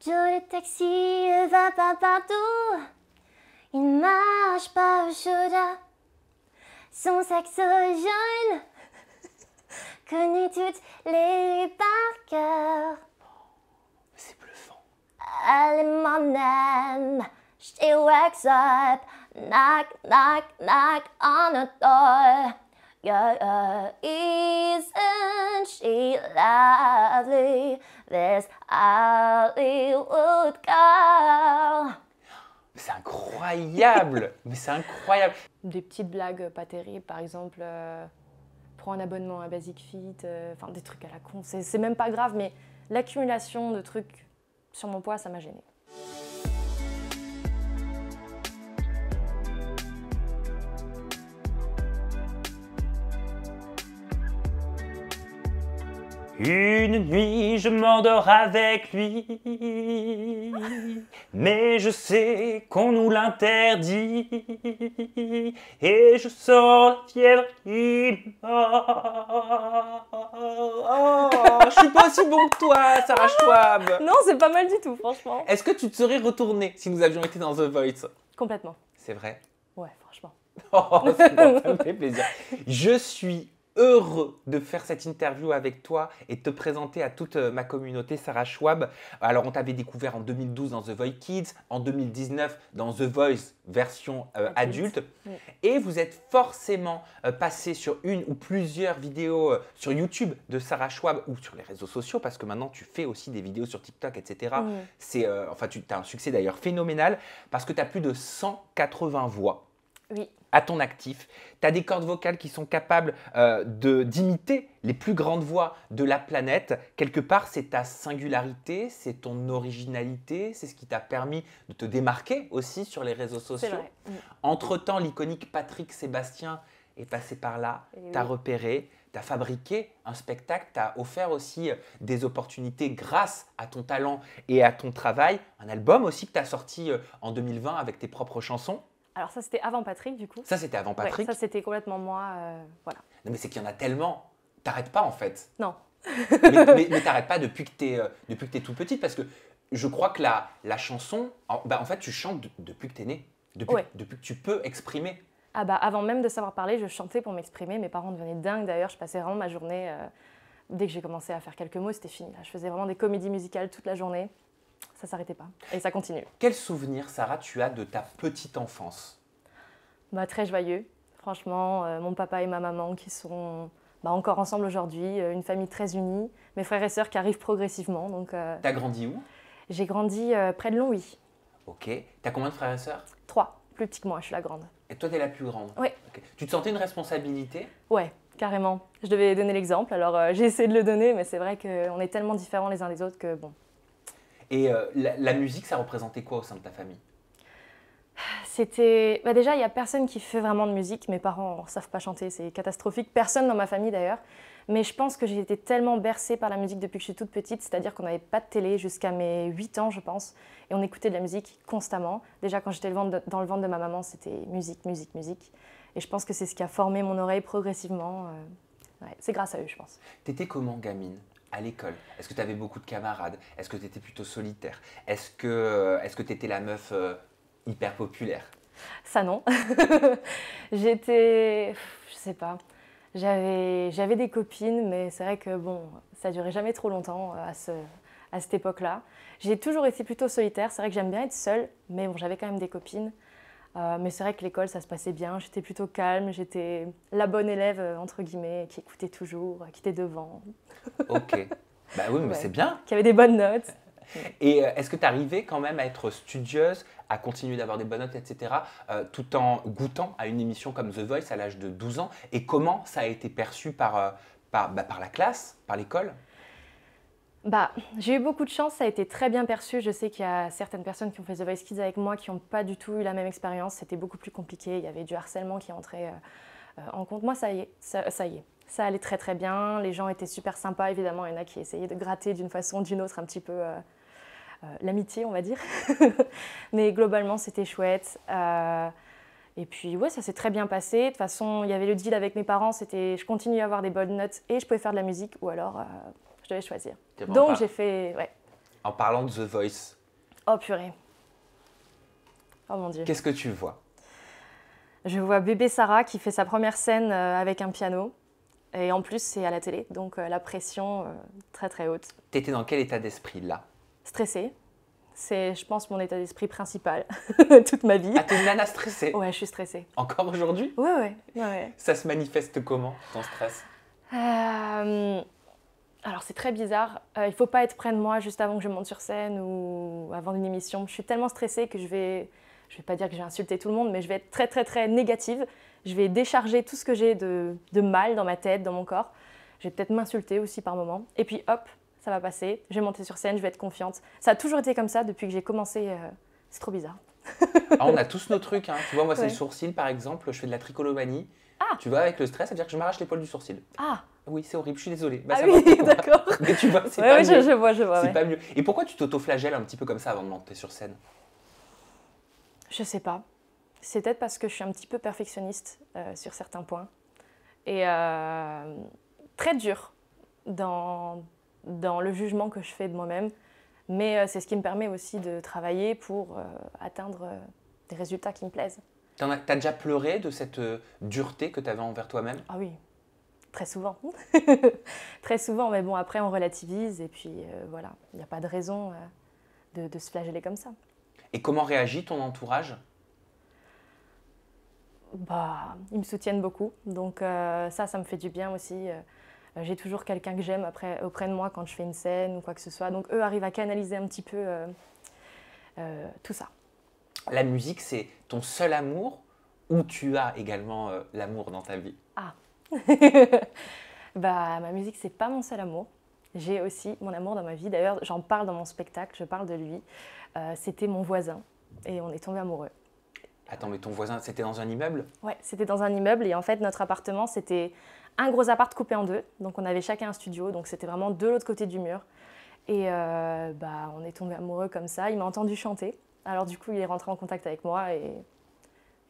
Joe le taxi va pas partout. Il marche pas au soda. Son saxo jaune connaît toutes les rues par cœur. C'est bluffant. Allez mon âme, j't'ai wax up. Knock, knock, knock on the door. Yeah, isn't she lovely, this Hollywood girl? C'est incroyable. Mais c'est incroyable. Des petites blagues pas terribles, par exemple, prends un abonnement à Basic Fit, enfin des trucs à la con. C'est même pas grave, mais l'accumulation de trucs sur mon poids, ça m'a gênée. Une nuit, je m'endors avec lui, mais je sais qu'on nous l'interdit, et je sens la fièvre qui mord. Oh, je suis pas aussi bon que toi, Sarah Schwab. Non, c'est pas mal du tout, franchement. Est-ce que tu te serais retournée si nous avions été dans The Voice? Complètement. C'est vrai? Ouais, franchement. Oh, c'est bon, ça me fait plaisir. Je suis heureux de faire cette interview avec toi et de te présenter à toute ma communauté, Sarah Schwab. Alors, on t'avait découvert en 2012 dans The Voice Kids, en 2019 dans The Voice version adulte. Oui. Et vous êtes forcément passé sur une ou plusieurs vidéos sur YouTube de Sarah Schwab ou sur les réseaux sociaux, parce que maintenant, tu fais aussi des vidéos sur TikTok, etc. C'est, enfin, tu as un succès d'ailleurs phénoménal parce que tu as plus de 180 voix. Oui. À ton actif. Tu as des cordes vocales qui sont capables d'imiter les plus grandes voix de la planète. Quelque part, c'est ta singularité, c'est ton originalité, c'est ce qui t'a permis de te démarquer aussi sur les réseaux sociaux. C'est vrai. Entre-temps, l'iconique Patrick Sébastien est passé par là, t'as repéré, t'as fabriqué un spectacle, t'as offert aussi des opportunités grâce à ton talent et à ton travail. Un album aussi que t'as sorti en 2020 avec tes propres chansons. Alors ça, c'était avant Patrick, du coup. Ça, c'était avant Patrick. Ouais, ça, c'était complètement moi, voilà. Non, mais c'est qu'il y en a tellement. T'arrêtes pas, en fait. Non. mais t'arrêtes pas depuis que t'es toute petite, parce que je crois que la chanson, en fait, tu chantes depuis que t'es née. Depuis que tu peux exprimer. Ah bah, avant même de savoir parler, je chantais pour m'exprimer. Mes parents devenaient dingues, d'ailleurs. Je passais vraiment ma journée, dès que j'ai commencé à faire quelques mots, c'était fini. Là. Je faisais vraiment des comédies musicales toute la journée. Ça s'arrêtait pas. Et ça continue. Quel souvenir, Sarah, tu as de ta petite enfance? Bah, très joyeux. Franchement, mon papa et ma maman qui sont encore ensemble aujourd'hui. Une famille très unie. Mes frères et sœurs qui arrivent progressivement. Donc, t'as grandi où? J'ai grandi près de Longwy. Ok. T'as combien de frères et sœurs? 3. Plus petits que moi, je suis la grande. Et toi, t'es la plus grande? Oui. Okay. Tu te sentais une responsabilité? Ouais, carrément. Je devais donner l'exemple. Alors, j'ai essayé de le donner, mais c'est vrai qu'on est tellement différents les uns des autres que bon. Et la musique, ça représentait quoi au sein de ta famille? C'était... déjà, il n'y a personne qui fait vraiment de musique. Mes parents ne savent pas chanter, c'est catastrophique. Personne dans ma famille d'ailleurs. Mais je pense que j'ai été tellement bercée par la musique depuis que je suis toute petite. C'est-à-dire qu'on n'avait pas de télé jusqu'à mes 8 ans, je pense. Et on écoutait de la musique constamment. Déjà, quand j'étais dans le ventre de ma maman, c'était musique, musique, musique. Et je pense que c'est ce qui a formé mon oreille progressivement. Ouais, c'est grâce à eux, je pense. T'étais comment, gamine? À l'école, est-ce que tu avais beaucoup de camarades? Est-ce que tu étais plutôt solitaire? Est-ce que tu étais la meuf hyper populaire? Ça, non. J'étais... Je sais pas. J'avais des copines, mais c'est vrai que bon, ça durait jamais trop longtemps à cette époque-là. J'ai toujours été plutôt solitaire. C'est vrai que j'aime bien être seule, mais bon, j'avais quand même des copines. Mais c'est vrai que l'école, ça se passait bien. J'étais plutôt calme. J'étais la bonne élève, entre guillemets, qui écoutait toujours, qui était devant. Ok. Bah oui, mais c'est bien. Qui avait des bonnes notes. Et est-ce que tu arrivais quand même à être studieuse, à continuer d'avoir des bonnes notes, etc., tout en goûtant à une émission comme The Voice à l'âge de 12 ans? Et comment ça a été perçu par la classe, par l'école? J'ai eu beaucoup de chance, ça a été très bien perçu. Je sais qu'il y a certaines personnes qui ont fait The Voice Kids avec moi qui n'ont pas du tout eu la même expérience. C'était beaucoup plus compliqué, il y avait du harcèlement qui entrait en compte. Moi, ça y est, ça allait très très bien. Les gens étaient super sympas, évidemment. Il y en a qui essayaient de gratter d'une façon ou d'une autre un petit peu l'amitié, on va dire. Mais globalement, c'était chouette. Et puis, ouais, ça s'est très bien passé. De toute façon, il y avait le deal avec mes parents, c'était je continue à avoir des bonnes notes et je pouvais faire de la musique ou alors je devais choisir. Donc, j'ai fait... Ouais. en parlant de The Voice. Oh purée. Oh mon Dieu. Qu'est-ce que tu vois? Je vois bébé Sarah qui fait sa première scène avec un piano. Et en plus, c'est à la télé, donc la pression très très haute. T'étais dans quel état d'esprit là? Stressée. C'est, je pense, mon état d'esprit principal toute ma vie. Ah, t'es une nana stressée? Ouais, je suis stressée. Encore aujourd'hui? Ouais. Ça se manifeste comment, ton stress? Alors c'est très bizarre. Il faut pas être près de moi juste avant que je monte sur scène ou avant une émission. Je suis tellement stressée que je vais pas dire que je vais insulter tout le monde, mais je vais être très très très négative. Je vais décharger tout ce que j'ai de mal dans ma tête, dans mon corps. Je vais peut-être m'insulter aussi par moments. Et puis hop, ça va passer. Je vais monter sur scène, je vais être confiante. Ça a toujours été comme ça depuis que j'ai commencé. C'est trop bizarre. Ah, on a tous nos trucs, hein. Tu vois, moi c'est Ouais. le sourcil par exemple, je fais de la trichotillomanie. Ah. Tu vois, avec le stress, ça veut dire que je m'arrache les poils du sourcil. Ah, Oui, c'est horrible, je suis désolée. Bah, ah ça oui, va pas. d'accord. Mais tu vois, c'est Ouais, pas ouais, mieux. je vois. C'est Ouais. pas mieux. Et pourquoi tu t'autoflagelles un petit peu comme ça avant de monter sur scène? Je sais pas. C'est peut-être parce que je suis un petit peu perfectionniste sur certains points. Et très dur dans le jugement que je fais de moi-même. Mais c'est ce qui me permet aussi de travailler pour atteindre des résultats qui me plaisent. T'as déjà pleuré de cette dureté que t'avais envers toi-même? Ah oui, très souvent. Très souvent, mais bon, après on relativise et puis voilà, il n'y a pas de raison de se flageller comme ça. Et comment réagit ton entourage? Bah, ils me soutiennent beaucoup, donc ça me fait du bien aussi. J'ai toujours quelqu'un que j'aime auprès de moi quand je fais une scène ou quoi que ce soit, donc eux arrivent à canaliser un petit peu tout ça. La musique, c'est ton seul amour ou tu as également l'amour dans ta vie? Ah Bah, ma musique, c'est pas mon seul amour. J'ai aussi mon amour dans ma vie. D'ailleurs, j'en parle dans mon spectacle, je parle de lui. C'était mon voisin et on est tombés amoureux. Attends, mais ton voisin, c'était dans un immeuble? Ouais, c'était dans un immeuble et en fait, notre appartement, c'était un gros appart coupé en deux. Donc, on avait chacun un studio, donc c'était vraiment de l'autre côté du mur. Et bah, on est tombés amoureux comme ça. Il m'a entendu chanter. Alors, du coup, il est rentré en contact avec moi et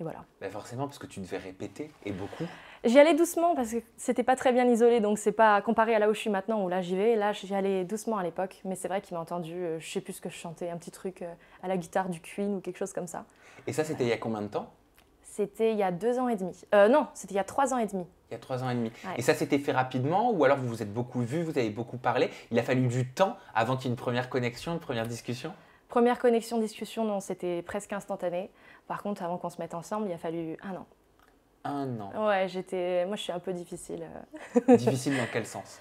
voilà. Bah forcément, parce que tu devais répéter, et beaucoup. J'y allais doucement parce que c'était pas très bien isolé, donc c'est pas comparé à là où je suis maintenant, où là j'y vais. Là, j'y allais doucement à l'époque, mais c'est vrai qu'il m'a entendu, je sais plus ce que je chantais, un petit truc à la guitare du Queen ou quelque chose comme ça. Et ça, c'était il y a combien de temps? C'était il y a 2 ans et demi. Non, c'était il y a 3 ans et demi. Il y a 3 ans et demi. Ouais. Et ça s'était fait rapidement ou alors vous vous êtes beaucoup vus, vous avez beaucoup parlé? Il a fallu du temps avant qu'il y ait une première connexion, une première discussion? Première connexion, discussion, non, c'était presque instantané. Par contre, avant qu'on se mette ensemble, il a fallu 1 an. 1 an. Ouais, moi je suis un peu difficile. Difficile dans quel sens?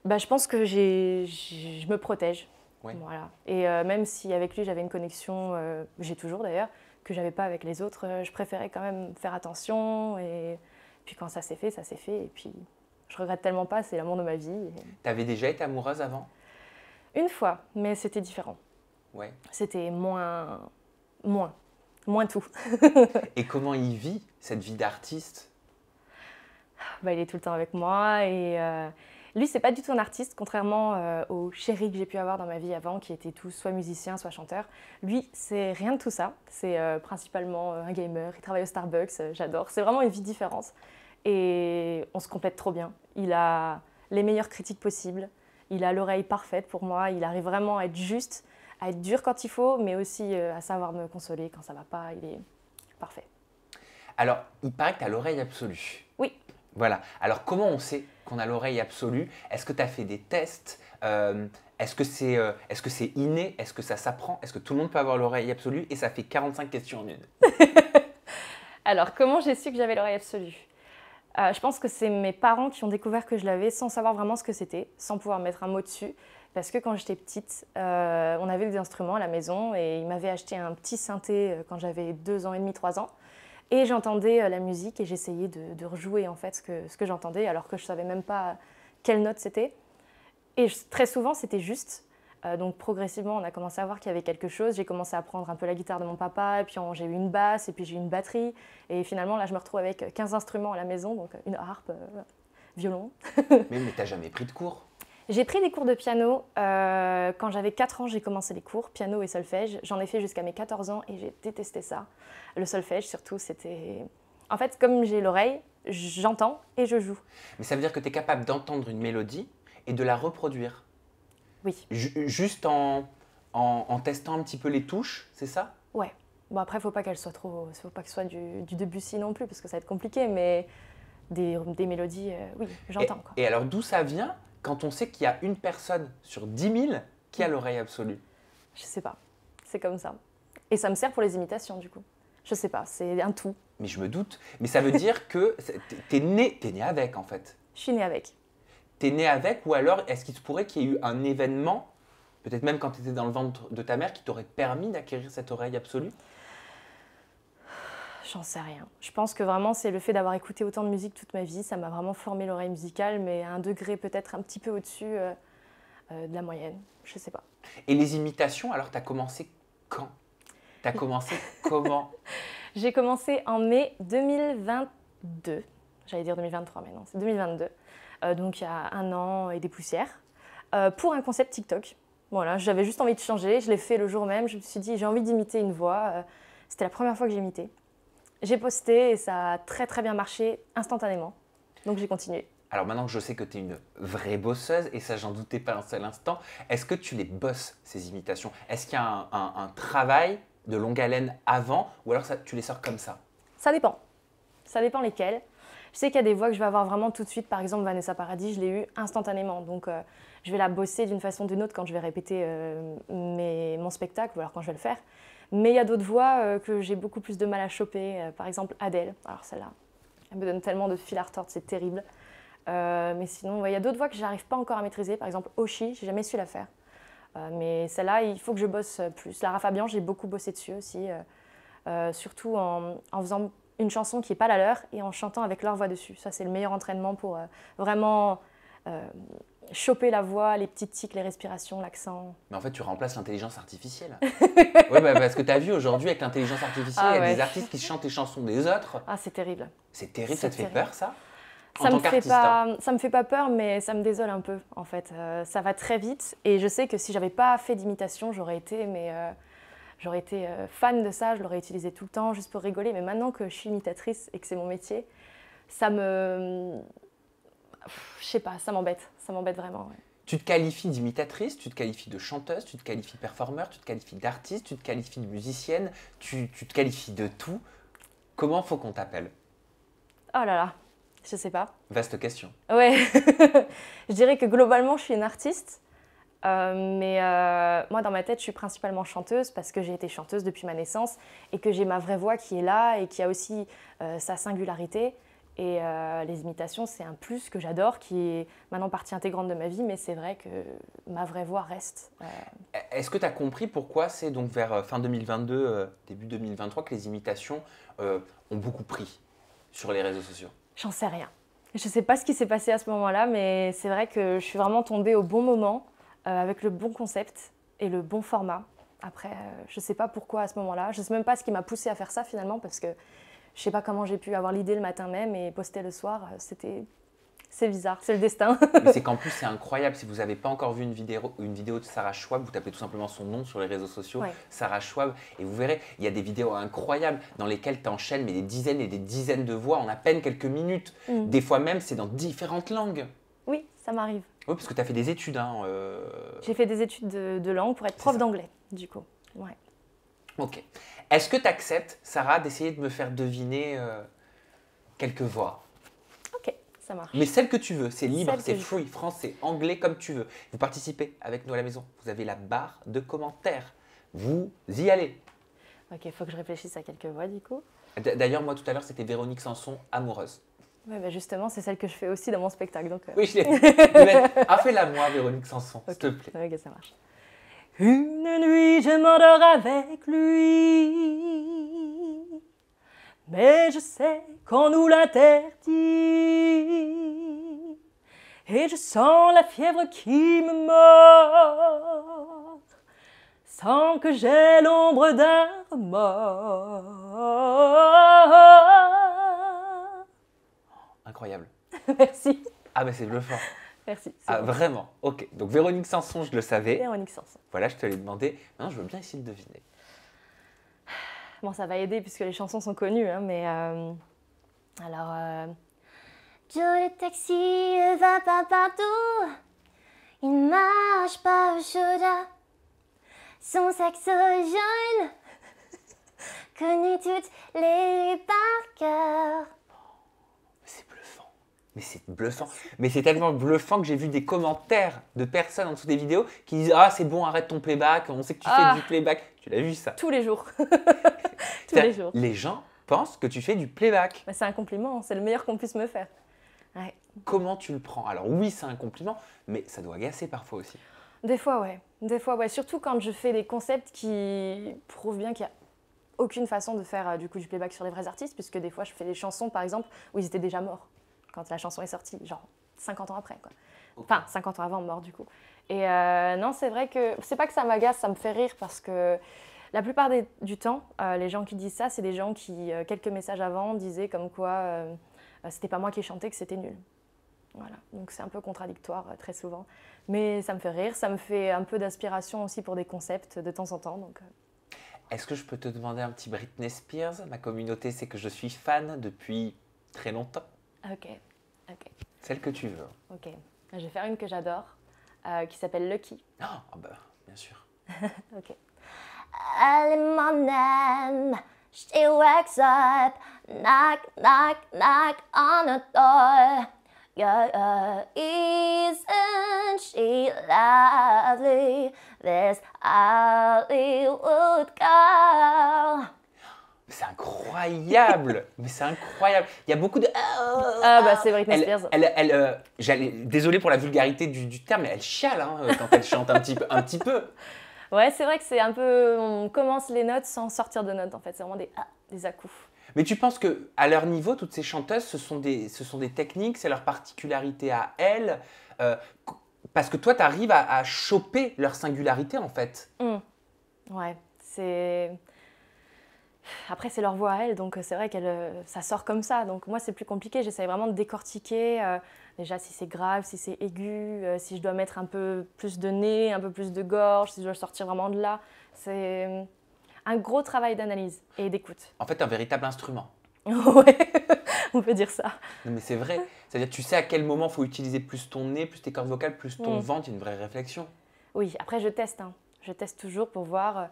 Bah, je pense que je me protège. Ouais. Voilà. Et même si avec lui j'avais une connexion, j'ai toujours d'ailleurs, que j'avais pas avec les autres, je préférais quand même faire attention. Et puis quand ça s'est fait, ça s'est fait. Et puis je regrette tellement pas, c'est l'amour de ma vie. T'avais déjà été amoureuse avant? Une fois, mais c'était différent. Ouais. C'était moins tout. Et comment il vit cette vie d'artiste? Bah, il est tout le temps avec moi et lui, c'est pas du tout un artiste, contrairement aux chéris que j'ai pu avoir dans ma vie avant, qui étaient tous soit musiciens, soit chanteurs. Lui, c'est rien de tout ça. C'est principalement un gamer, il travaille au Starbucks, j'adore. C'est vraiment une vie différente. Et on se complète trop bien. Il a les meilleures critiques possibles. Il a l'oreille parfaite pour moi. Il arrive vraiment à être juste, à être dur quand il faut, mais aussi à savoir me consoler quand ça va pas. Il est parfait. Alors, il paraît que tu as l'oreille absolue. Oui. Voilà. Alors, comment on sait qu'on a l'oreille absolue? Est-ce que tu as fait des tests? Est-ce que c'est inné? Est-ce que ça s'apprend? Est-ce que tout le monde peut avoir l'oreille absolue? Et ça fait 45 questions en une. Alors, comment j'ai su que j'avais l'oreille absolue? Je pense que c'est mes parents qui ont découvert que je l'avais sans savoir vraiment ce que c'était, sans pouvoir mettre un mot dessus. Parce que quand j'étais petite, on avait des instruments à la maison et ils m'avaient acheté un petit synthé quand j'avais 2 ans et demi, 3 ans. Et j'entendais la musique et j'essayais de rejouer en fait ce que j'entendais alors que je ne savais même pas quelle note c'était. Et très souvent, c'était juste. Donc progressivement, on a commencé à voir qu'il y avait quelque chose. J'ai commencé à prendre un peu la guitare de mon papa, et puis j'ai eu une basse, et puis j'ai eu une batterie. Et finalement, là, je me retrouve avec 15 instruments à la maison, donc une harpe, violon. Mais tu n'as jamais pris de cours? J'ai pris des cours de piano. Quand j'avais 4 ans, j'ai commencé les cours, piano et solfège. J'en ai fait jusqu'à mes 14 ans et j'ai détesté ça. Le solfège, surtout, c'était... En fait, comme j'ai l'oreille, j'entends et je joue. Mais ça veut dire que tu es capable d'entendre une mélodie et de la reproduire? Oui. Juste en en testant un petit peu les touches, c'est ça? Ouais. Bon, après, faut pas qu'elle soit faut pas que ce soit du Debussy non plus, parce que ça va être compliqué, mais des mélodies, oui, j'entends. Et alors, d'où ça vient quand on sait qu'il y a une personne sur 10 000 qui a l'oreille absolue? Je sais pas. C'est comme ça. Et ça me sert pour les imitations, du coup. Je sais pas, c'est un tout. Mais je me doute. Mais ça veut dire que t'es né avec, en fait. Je suis née avec. T'es né avec, ou alors est-ce qu'il se pourrait qu'il y ait eu un événement, peut-être même quand tu étais dans le ventre de ta mère, qui t'aurait permis d'acquérir cette oreille absolue? J'en sais rien. Je pense que vraiment, c'est le fait d'avoir écouté autant de musique toute ma vie. Ça m'a vraiment formé l'oreille musicale, mais à un degré peut-être un petit peu au-dessus de la moyenne. Je sais pas. Et les imitations, alors t'as commencé quand? T'as commencé comment? J'ai commencé en mai 2022. J'allais dire 2023, mais non, c'est 2022. Donc il y a 1 an et des poussières. Pour un concept TikTok. Voilà, j'avais juste envie de changer. Je l'ai fait le jour même. Je me suis dit, j'ai envie d'imiter une voix. C'était la première fois que j'imitais. J'ai posté et ça a très très bien marché instantanément. Donc j'ai continué. Alors maintenant que je sais que tu es une vraie bosseuse, et ça j'en doutais pas un seul instant, est-ce que tu les bosses, ces imitations? Est-ce qu'il y a un travail de longue haleine avant, ou alors tu les sors comme ça? Ça dépend. Ça dépend lesquelles. Je sais qu'il y a des voix que je vais avoir vraiment tout de suite. Par exemple, Vanessa Paradis, je l'ai eu instantanément. Donc je vais la bosser d'une façon ou d'une autre quand je vais répéter mon spectacle, ou alors quand je vais le faire. Mais il y a d'autres voix que j'ai beaucoup plus de mal à choper. Par exemple, Adèle. Alors celle-là, elle me donne tellement de fil à retordre, c'est terrible. Mais sinon, il y a d'autres voix que je n'arrive pas encore à maîtriser. Par exemple, Oshi, j'ai jamais su la faire. Mais celle-là, il faut que je bosse plus. Lara Fabian, j'ai beaucoup bossé dessus aussi. Surtout en faisant une chanson qui n'est pas la leur et en chantant avec leur voix dessus. Ça, c'est le meilleur entraînement pour vraiment choper la voix, les petites tics, les respirations, l'accent. Mais en fait, tu remplaces l'intelligence artificielle. Oui, parce que tu as vu aujourd'hui, avec l'intelligence artificielle, il y a des artistes qui chantent les chansons des autres. Ah, c'est terrible. C'est terrible, ça te fait peur, ça? Ça me fait pas peur, mais ça me désole un peu, en fait. Ça va très vite et je sais que si j'avais pas fait d'imitation, j'aurais été fan de ça, je l'aurais utilisé tout le temps juste pour rigoler. Mais maintenant que je suis imitatrice et que c'est mon métier, je sais pas, ça m'embête vraiment. Ouais. Tu te qualifies d'imitatrice, tu te qualifies de chanteuse, tu te qualifies de performeur, tu te qualifies d'artiste, tu te qualifies de musicienne, tu te qualifies de tout. Comment faut qu'on t'appelle? Oh là là, je sais pas. Vaste question. Ouais, je dirais que globalement, je suis une artiste. Mais moi, dans ma tête, je suis principalement chanteuse parce que j'ai été chanteuse depuis ma naissance et que j'ai ma vraie voix qui est là et qui a aussi sa singularité. Et les imitations, c'est un plus que j'adore, qui est maintenant partie intégrante de ma vie, mais c'est vrai que ma vraie voix reste. Est-ce que tu as compris pourquoi c'est donc vers fin 2022, début 2023 que les imitations ont beaucoup pris sur les réseaux sociaux? J'en sais rien. Je ne sais pas ce qui s'est passé à ce moment-là, mais c'est vrai que je suis vraiment tombée au bon moment, avec le bon concept et le bon format. Après, je ne sais pas pourquoi à ce moment-là. Je ne sais même pas ce qui m'a poussée à faire ça finalement, parce que je ne sais pas comment j'ai pu avoir l'idée le matin même et poster le soir. C'est bizarre, c'est le destin. Mais c'est qu'en plus, c'est incroyable. Si vous n'avez pas encore vu une vidéo de Sarah Schwab, vous tapez tout simplement son nom sur les réseaux sociaux, ouais. Sarah Schwab, et vous verrez, il y a des vidéos incroyables dans lesquelles tu enchaînes mais des dizaines et des dizaines de voix en à peine quelques minutes. Des fois même, c'est dans différentes langues. Oui, ça m'arrive. Oui, parce que tu as fait des études. J'ai fait des études de langue pour être prof d'anglais, du coup. Ouais. Ok. Est-ce que tu acceptes, Sarah, d'essayer de me faire deviner quelques voix? Ok, ça marche. Mais celle que tu veux, c'est libre, c'est free, français, anglais, comme tu veux. Vous participez avec nous à la maison. Vous avez la barre de commentaires. Vous y allez. Ok, il faut que je réfléchisse à quelques voix, du coup. D'ailleurs, moi, tout à l'heure, c'était Véronique Sanson, amoureuse. Ouais, bah justement, c'est celle que je fais aussi dans mon spectacle. Donc, Oui, je l'ai. Ah, fais-la moi, Véronique Sanson, s'il te plaît. Ok, ça marche. Une nuit, je m'endors avec lui, mais je sais qu'on nous l'interdit, et je sens la fièvre qui me mord, sans que j'ai l'ombre d'un remords. Incroyable. Merci. Ah, mais c'est bluffant. Merci. Ah, bon. Vraiment? Ok. Donc, Véronique Sanson, je le savais. Véronique Sanson. Voilà, je te l'ai demandé. Maintenant, je veux bien essayer de deviner. Bon, ça va aider puisque les chansons sont connues, hein, mais... Alors... Joe le taxi va pas partout. Il marche pas au soda. son sexe jeune, connaît toutes les rues par cœur. C'est bluffant. Mais c'est bluffant. Mais c'est tellement bluffant que j'ai vu des commentaires de personnes en dessous des vidéos qui disent « Ah, c'est bon, arrête ton playback, on sait que tu fais du playback. » Tu l'as vu ça? Tous les jours. Tous les jours. Les gens pensent que tu fais du playback. Bah, c'est un compliment, c'est le meilleur qu'on puisse me faire. Ouais. Comment tu le prends? Alors oui, c'est un compliment, mais ça doit agacer parfois aussi. Des fois, ouais. Des fois, ouais. Surtout quand je fais des concepts qui prouvent bien qu'il n'y a aucune façon de faire du playback sur les vrais artistes, puisque des fois, je fais des chansons, par exemple, où ils étaient déjà morts quand la chanson est sortie, genre 50 ans après, quoi. Enfin, 50 ans avant, mort, du coup. Et non, c'est vrai que... C'est pas que ça m'agace, ça me fait rire, parce que la plupart du temps, les gens qui disent ça, c'est des gens qui, quelques messages avant, disaient comme quoi c'était pas moi qui chantais, que c'était nul. Voilà, donc c'est un peu contradictoire très souvent. Mais ça me fait rire, ça me fait un peu d'inspiration aussi pour des concepts de temps en temps. Donc, Est-ce que je peux te demander un petit Britney Spears? Ma communauté sait que je suis fan depuis très longtemps. Ok. Celle que tu veux. Ok. Je vais faire une que j'adore, qui s'appelle Lucky. Ah bah, bien sûr. Ok. Early morning, she wakes up, knock, knock, knock on the door. Yeah, isn't she lovely, this Hollywood girl? C'est incroyable. Mais c'est incroyable. Il y a beaucoup de... Ah bah c'est Britney Spears. Désolé pour la vulgarité du terme, mais elle chiale quand elle chante un petit peu. Ouais, c'est vrai que c'est un peu... On commence les notes sans sortir de notes, en fait. C'est vraiment des à-coups. Mais tu penses qu'à leur niveau, toutes ces chanteuses, ce sont des techniques, c'est leur particularité à elles parce que toi, tu arrives à choper leur singularité, en fait. Ouais, c'est... Après, c'est leur voix à elles, donc c'est vrai que ça sort comme ça. Donc moi, c'est plus compliqué. J'essaie vraiment de décortiquer, déjà si c'est grave, si c'est aigu, si je dois mettre un peu plus de nez, un peu plus de gorge, si je dois sortir vraiment de là. C'est un gros travail d'analyse et d'écoute. En fait, un véritable instrument. Ouais, on peut dire ça. Non, mais c'est vrai. C'est-à-dire, tu sais à quel moment il faut utiliser plus ton nez, plus tes cordes vocales, plus ton ventre. Il y a une vraie réflexion. Oui, après, je teste. Je teste toujours pour voir.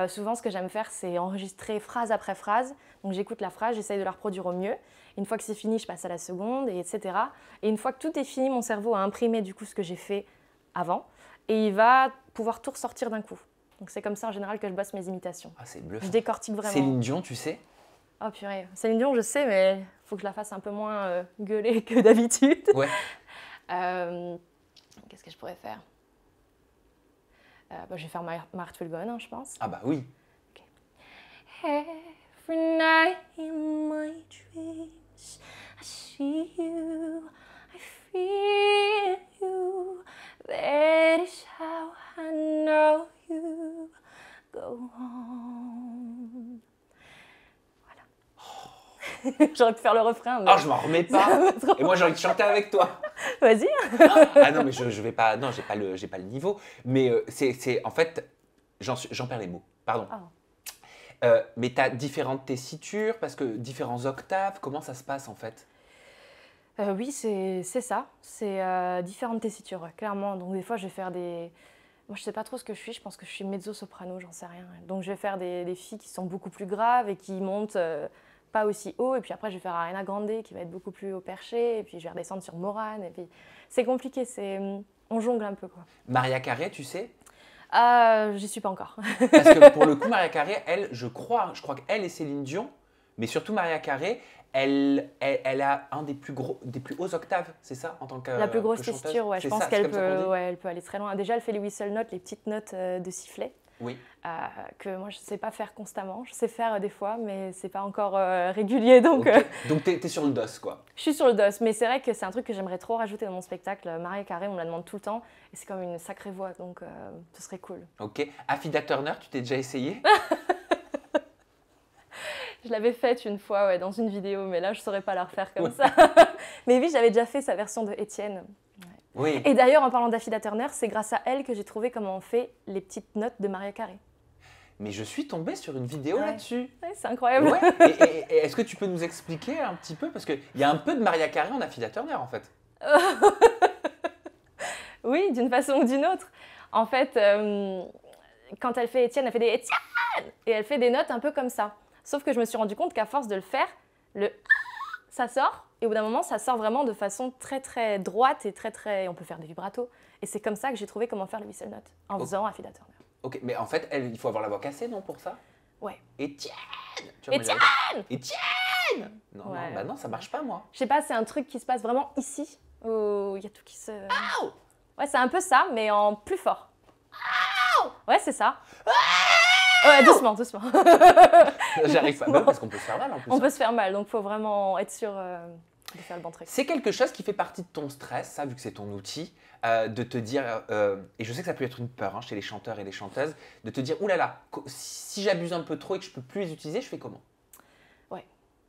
Souvent, ce que j'aime faire, c'est enregistrer phrase après phrase. Donc, j'écoute la phrase, j'essaye de la reproduire au mieux. Une fois que c'est fini, je passe à la seconde, etc. Et une fois que tout est fini, mon cerveau a imprimé du coup ce que j'ai fait avant. Et il va pouvoir tout ressortir d'un coup. Donc, c'est comme ça en général que je bosse mes imitations. Ah, c'est bluffant. Je décortique vraiment. Céline Dion, tu sais? Oh purée. Céline Dion, je sais, mais il faut que je la fasse un peu moins gueuler que d'habitude. Ouais. Qu'est-ce que je pourrais faire? Je vais faire My Heart Will Go On, je pense. Ah bah oui. Okay. Every night in my dreams, I see you, I feel you. That is how I know you go on. Voilà. J'aurais pu faire le refrain. Mais... Ah, je m'en remets pas. Et moi, j'ai envie de chanter avec toi. Vas-y. Ah non, mais je vais pas. Non, j'ai pas le niveau. Mais c'est en fait, j'en perds les mots. Pardon. Oh. Mais tu as différentes tessitures, parce que différents octaves. Comment ça se passe en fait? Oui, c'est ça. C'est différentes tessitures, ouais, clairement. Donc des fois, je vais faire des... Moi, je sais pas trop ce que je suis. Je pense que je suis mezzo-soprano, j'en sais rien. Donc je vais faire des filles qui sont beaucoup plus graves et qui montent pas aussi haut. Et puis après, je vais faire Ariana Grande qui va être beaucoup plus haut perché. Et puis je vais redescendre sur Morane. Et puis c'est compliqué. On jongle un peu, quoi. Maria Carey, tu sais? J'y suis pas encore. Parce que pour le coup, Maria Carey, elle, je crois qu'elle et Céline Dion, mais surtout Maria Carey, elle a un des plus hauts octaves, c'est ça, en tant que La plus grosse que chanteuse? tessiture, ouais. Je pense qu'elle elle peut aller très loin. Déjà, elle fait les whistle notes, les petites notes de sifflet. Oui. Que moi, je ne sais pas faire constamment. Je sais faire des fois, mais c'est pas encore régulier. Donc, okay. Donc t'es sur le dos, quoi. Je suis sur le dos, mais c'est vrai que c'est un truc que j'aimerais trop rajouter dans mon spectacle. Maria Carey, on me la demande tout le temps, et c'est comme une sacrée voix, donc ce serait cool. Ok. Affida Turner, tu t'es déjà essayé? Je l'avais faite une fois, ouais, dans une vidéo, mais là, je ne saurais pas la refaire comme ça. Mais oui, j'avais déjà fait sa version de Étienne. Ouais. Oui. Et d'ailleurs, en parlant d'Affida Turner, c'est grâce à elle que j'ai trouvé comment on fait les petites notes de Maria Carey. Mais je suis tombée sur une vidéo là-dessus. Ouais, c'est incroyable. Ouais. Et est-ce que tu peux nous expliquer un petit peu? Parce qu'il y a un peu de Maria Carey en Affida Turner, en fait. Oui, d'une façon ou d'une autre. En fait, quand elle fait Étienne, elle fait des Étienne et elle fait des notes un peu comme ça. Sauf que je me suis rendu compte qu'à force de le faire, le ça sort et au bout d'un moment, ça sort vraiment de façon très très droite et très très. On peut faire des vibratos. Et c'est comme ça que j'ai trouvé comment faire le whistle note en faisant Affida Turner. Ok, mais en fait, il faut avoir la voix cassée, non, pour ça? Ouais. Étienne! Tu vois, moi, Étienne! Étienne! Non, Ouais. non, bah non, ça marche pas, moi. Je sais pas, c'est un truc qui se passe vraiment ici où il y a tout qui se. Ouais, c'est un peu ça, mais en plus fort. Ouais, c'est ça. Ouais, doucement, doucement. J'arrive pas, bah, parce qu'on peut se faire mal en plus. On peut se faire mal, donc faut vraiment être sûr de faire le bon truc. C'est quelque chose qui fait partie de ton stress, ça, vu que c'est ton outil, de te dire, et je sais que ça peut être une peur chez les chanteurs et les chanteuses, de te dire, oulala, si j'abuse un peu trop et que je peux plus les utiliser, je fais comment?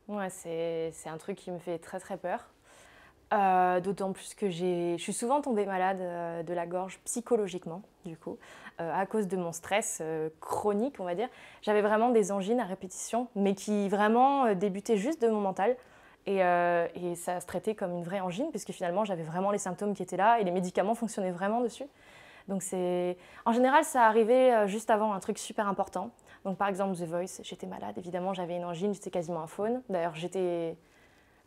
Ouais, c'est un truc qui me fait très très peur. D'autant plus que je suis souvent tombée malade de la gorge psychologiquement, du coup, à cause de mon stress chronique, on va dire. J'avais vraiment des angines à répétition, mais qui vraiment débutaient juste de mon mental. Et ça se traitait comme une vraie angine, puisque finalement, j'avais vraiment les symptômes qui étaient là et les médicaments fonctionnaient vraiment dessus. Donc en général, ça arrivait juste avant un truc super important. Donc par exemple, The Voice, j'étais malade, évidemment, j'avais une angine, j'étais quasiment à faune. D'ailleurs,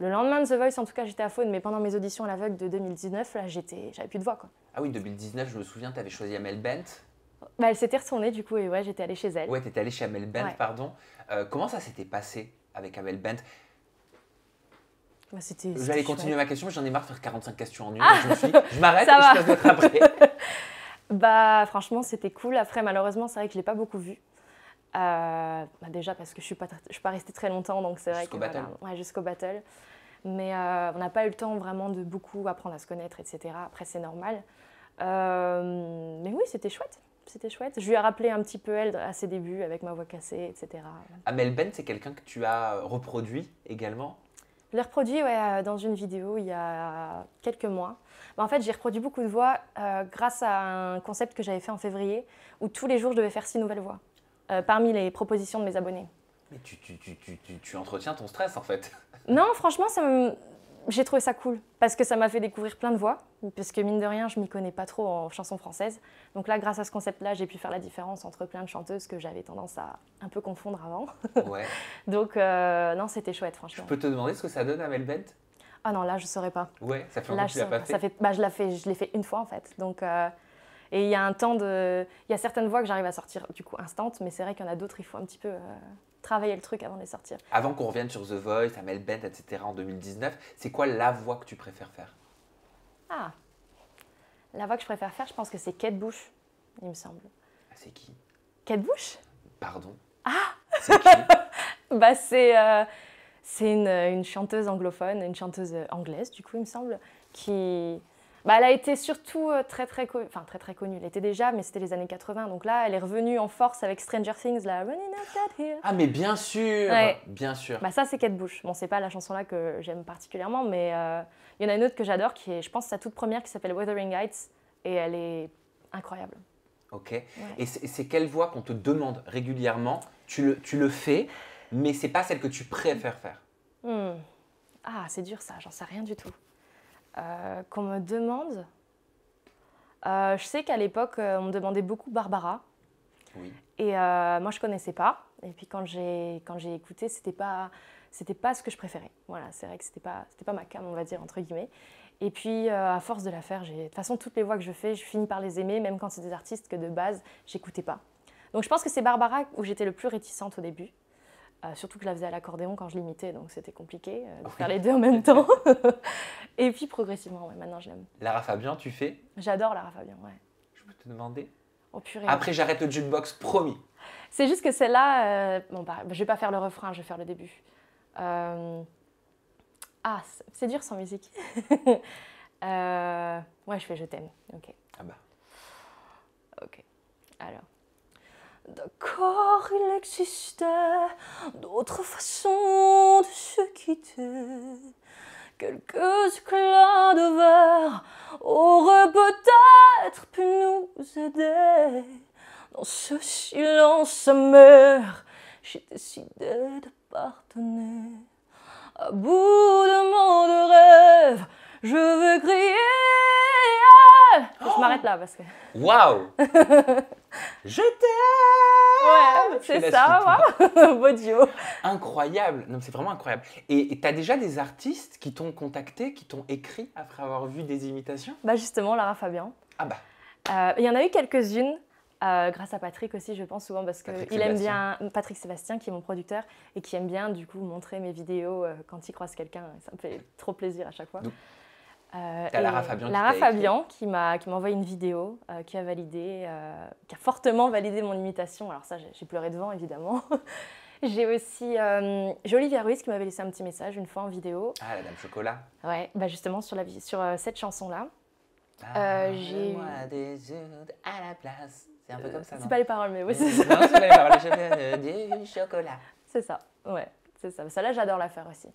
le lendemain de The Voice, en tout cas, j'étais à faune, mais pendant mes auditions à l'aveugle de 2019, là, j'avais plus de voix, quoi. Ah oui, 2019, je me souviens, tu avais choisi Amel Bent. Bah, elle s'était retournée, du coup, et ouais, j'étais allée chez elle. Ouais, tu étais allée chez Amel Bent, Ouais. pardon. Comment ça s'était passé avec Amel Bent? Bah, c'était J'allais continuer chouette. ma question, mais j'en ai marre de faire 45 questions en une. donc je me suis dit, je m'arrête Ça et va. je te laisse d'autres après. Bah, franchement, c'était cool. Après, malheureusement, c'est vrai que je ne l'ai pas beaucoup vue. Déjà parce que je ne suis pas restée très longtemps, donc c'est vrai Jusqu'au que battle. voilà, ouais, jusqu'au battle. Mais on n'a pas eu le temps vraiment de beaucoup apprendre à se connaître, etc. Après, c'est normal. Mais oui, c'était chouette. C'était chouette. Je lui ai rappelé un petit peu elle à ses débuts avec ma voix cassée, etc. Amel Bent, c'est quelqu'un que tu as reproduit également? Je l'ai reproduit ouais, dans une vidéo il y a quelques mois. Bah, en fait, j'ai reproduit beaucoup de voix grâce à un concept que j'avais fait en février où tous les jours, je devais faire 6 nouvelles voix parmi les propositions de mes abonnés. Mais tu entretiens ton stress en fait. Non, franchement, j'ai trouvé ça cool parce que ça m'a fait découvrir plein de voix. Parce que mine de rien, je m'y connais pas trop en chansons françaises. Donc là, grâce à ce concept-là, j'ai pu faire la différence entre plein de chanteuses que j'avais tendance à un peu confondre avant. Ouais. Donc non, c'était chouette, Je franchement. peux te demander ce que ça donne Amel Bent? Ah non, là, je saurais pas. Ouais, ça fait Là, longtemps que tu l'as pas fait. Je l'ai fait une fois en fait. Donc, et il y a il y a certaines voix que j'arrive à sortir du coup instant, mais c'est vrai qu'il y en a d'autres, il faut un petit peu travailler le truc avant de les sortir. Avant qu'on revienne sur The Voice, Amel Bent, etc. en 2019, c'est quoi la voix que tu préfères faire? Ah, la voix que je préfère faire, je pense que c'est Kate Bush, il me semble. Ah, c'est qui? Kate Bush? Pardon? Ah! C'est qui? Bah, c'est une chanteuse anglophone, une chanteuse anglaise, du coup, il me semble, qui... Bah, elle a été surtout très très connue. Elle était déjà, mais c'était les années 80. Donc là, elle est revenue en force avec Stranger Things, la Running Up That Hill. Ah mais bien sûr, Ouais. bien sûr. Bah ça, c'est Kate Bush. Bon, c'est pas la chanson-là que j'aime particulièrement, mais il y en a une autre que j'adore, qui est, je pense, sa toute première, qui s'appelle Wuthering Heights, et elle est incroyable. Ok. Ouais. Et c'est quelle voix qu'on te demande régulièrement? Tu le fais, mais c'est pas celle que tu préfères faire. Ah, c'est dur ça, j'en sais rien du tout. Qu'on me demande... je sais qu'à l'époque, on me demandait beaucoup Barbara. Oui. Et moi, je connaissais pas. Et puis quand j'ai écouté, c'était pas ce que je préférais. Voilà, c'est vrai que c'était pas ma came, on va dire, entre guillemets. Et puis, à force de la faire, de toute façon, toutes les voix que je fais, je finis par les aimer, même quand c'est des artistes que de base, j'écoutais pas. Donc je pense que c'est Barbara où j'étais le plus réticente au début. Surtout que je la faisais à l'accordéon quand je l'imitais, donc c'était compliqué de faire les deux en même temps. Et puis progressivement, ouais, maintenant je l'aime. Lara Fabian, tu fais? J'adore Lara Fabian, ouais. Je peux te demander? Oh purée. Après, j'arrête le jukebox, promis. C'est juste que celle-là, bon, bah, je vais pas faire le refrain, je vais faire le début. Ah, c'est dur sans musique. Ouais, je fais Je t'aime. Ok. Ah bah. Ok. Alors. D'accord, il existait d'autres façons de se quitter. Quelques éclats de verre auraient peut-être pu nous aider. Dans ce silence amer, j'ai décidé de pardonner. À bout de mots de rêve, je vais crier. Je m'arrête là parce que... Waouh! Je t'aime. Ouais, Je fais c'est la ça, suite. voilà. Beau duo. Incroyable. Non, c'est vraiment incroyable. Et tu as déjà des artistes qui t'ont contacté, qui t'ont écrit après avoir vu des imitations? Bah justement, Lara Fabian. Ah bah, Il y en a eu quelques-unes, grâce à Patrick aussi, je pense souvent, parce Patrick qu'il aime Sébastien. bien Patrick Sébastien, qui est mon producteur, et qui aime bien du coup montrer mes vidéos quand il croise quelqu'un. Ça me fait trop plaisir à chaque fois. Donc, Et Lara Fabian qui Lara t'a écrit. Fabian qui m'a envoyé une vidéo, qui a fortement validé mon imitation. Alors ça, j'ai pleuré devant, évidemment. J'ai Olivia Ruiz qui m'avait laissé un petit message une fois en vidéo. Ah, la Dame Chocolat. Ouais, bah justement sur cette chanson-là. J'ai- Moi des œufs à la place. C'est un peu comme ça, non? C'est pas les paroles, mais oui, Non, c'est ça. c'est pas les paroles. Je veux du chocolat. C'est ça, ouais, c'est ça. Celle-là, j'adore la faire aussi.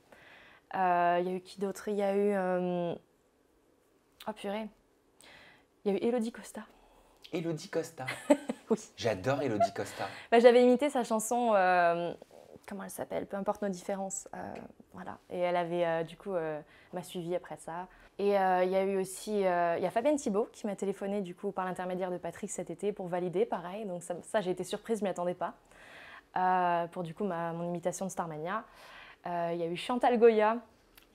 Il y a eu qui d'autre? Il y a eu... Oh purée. Il y a eu Elodie Costa. Elodie Costa. Oui. J'adore Elodie Costa. Bah, j'avais imité sa chanson, comment elle s'appelle? Peu importe nos différences. Voilà. Et elle avait, m'a suivie après ça. Et il y a eu aussi, il y a Fabienne Thibault qui m'a téléphoné du coup par l'intermédiaire de Patrick cet été pour valider, pareil. Donc ça j'ai été surprise, je m'y attendais pas. Pour du coup mon imitation de Starmania. Il y a eu Chantal Goya,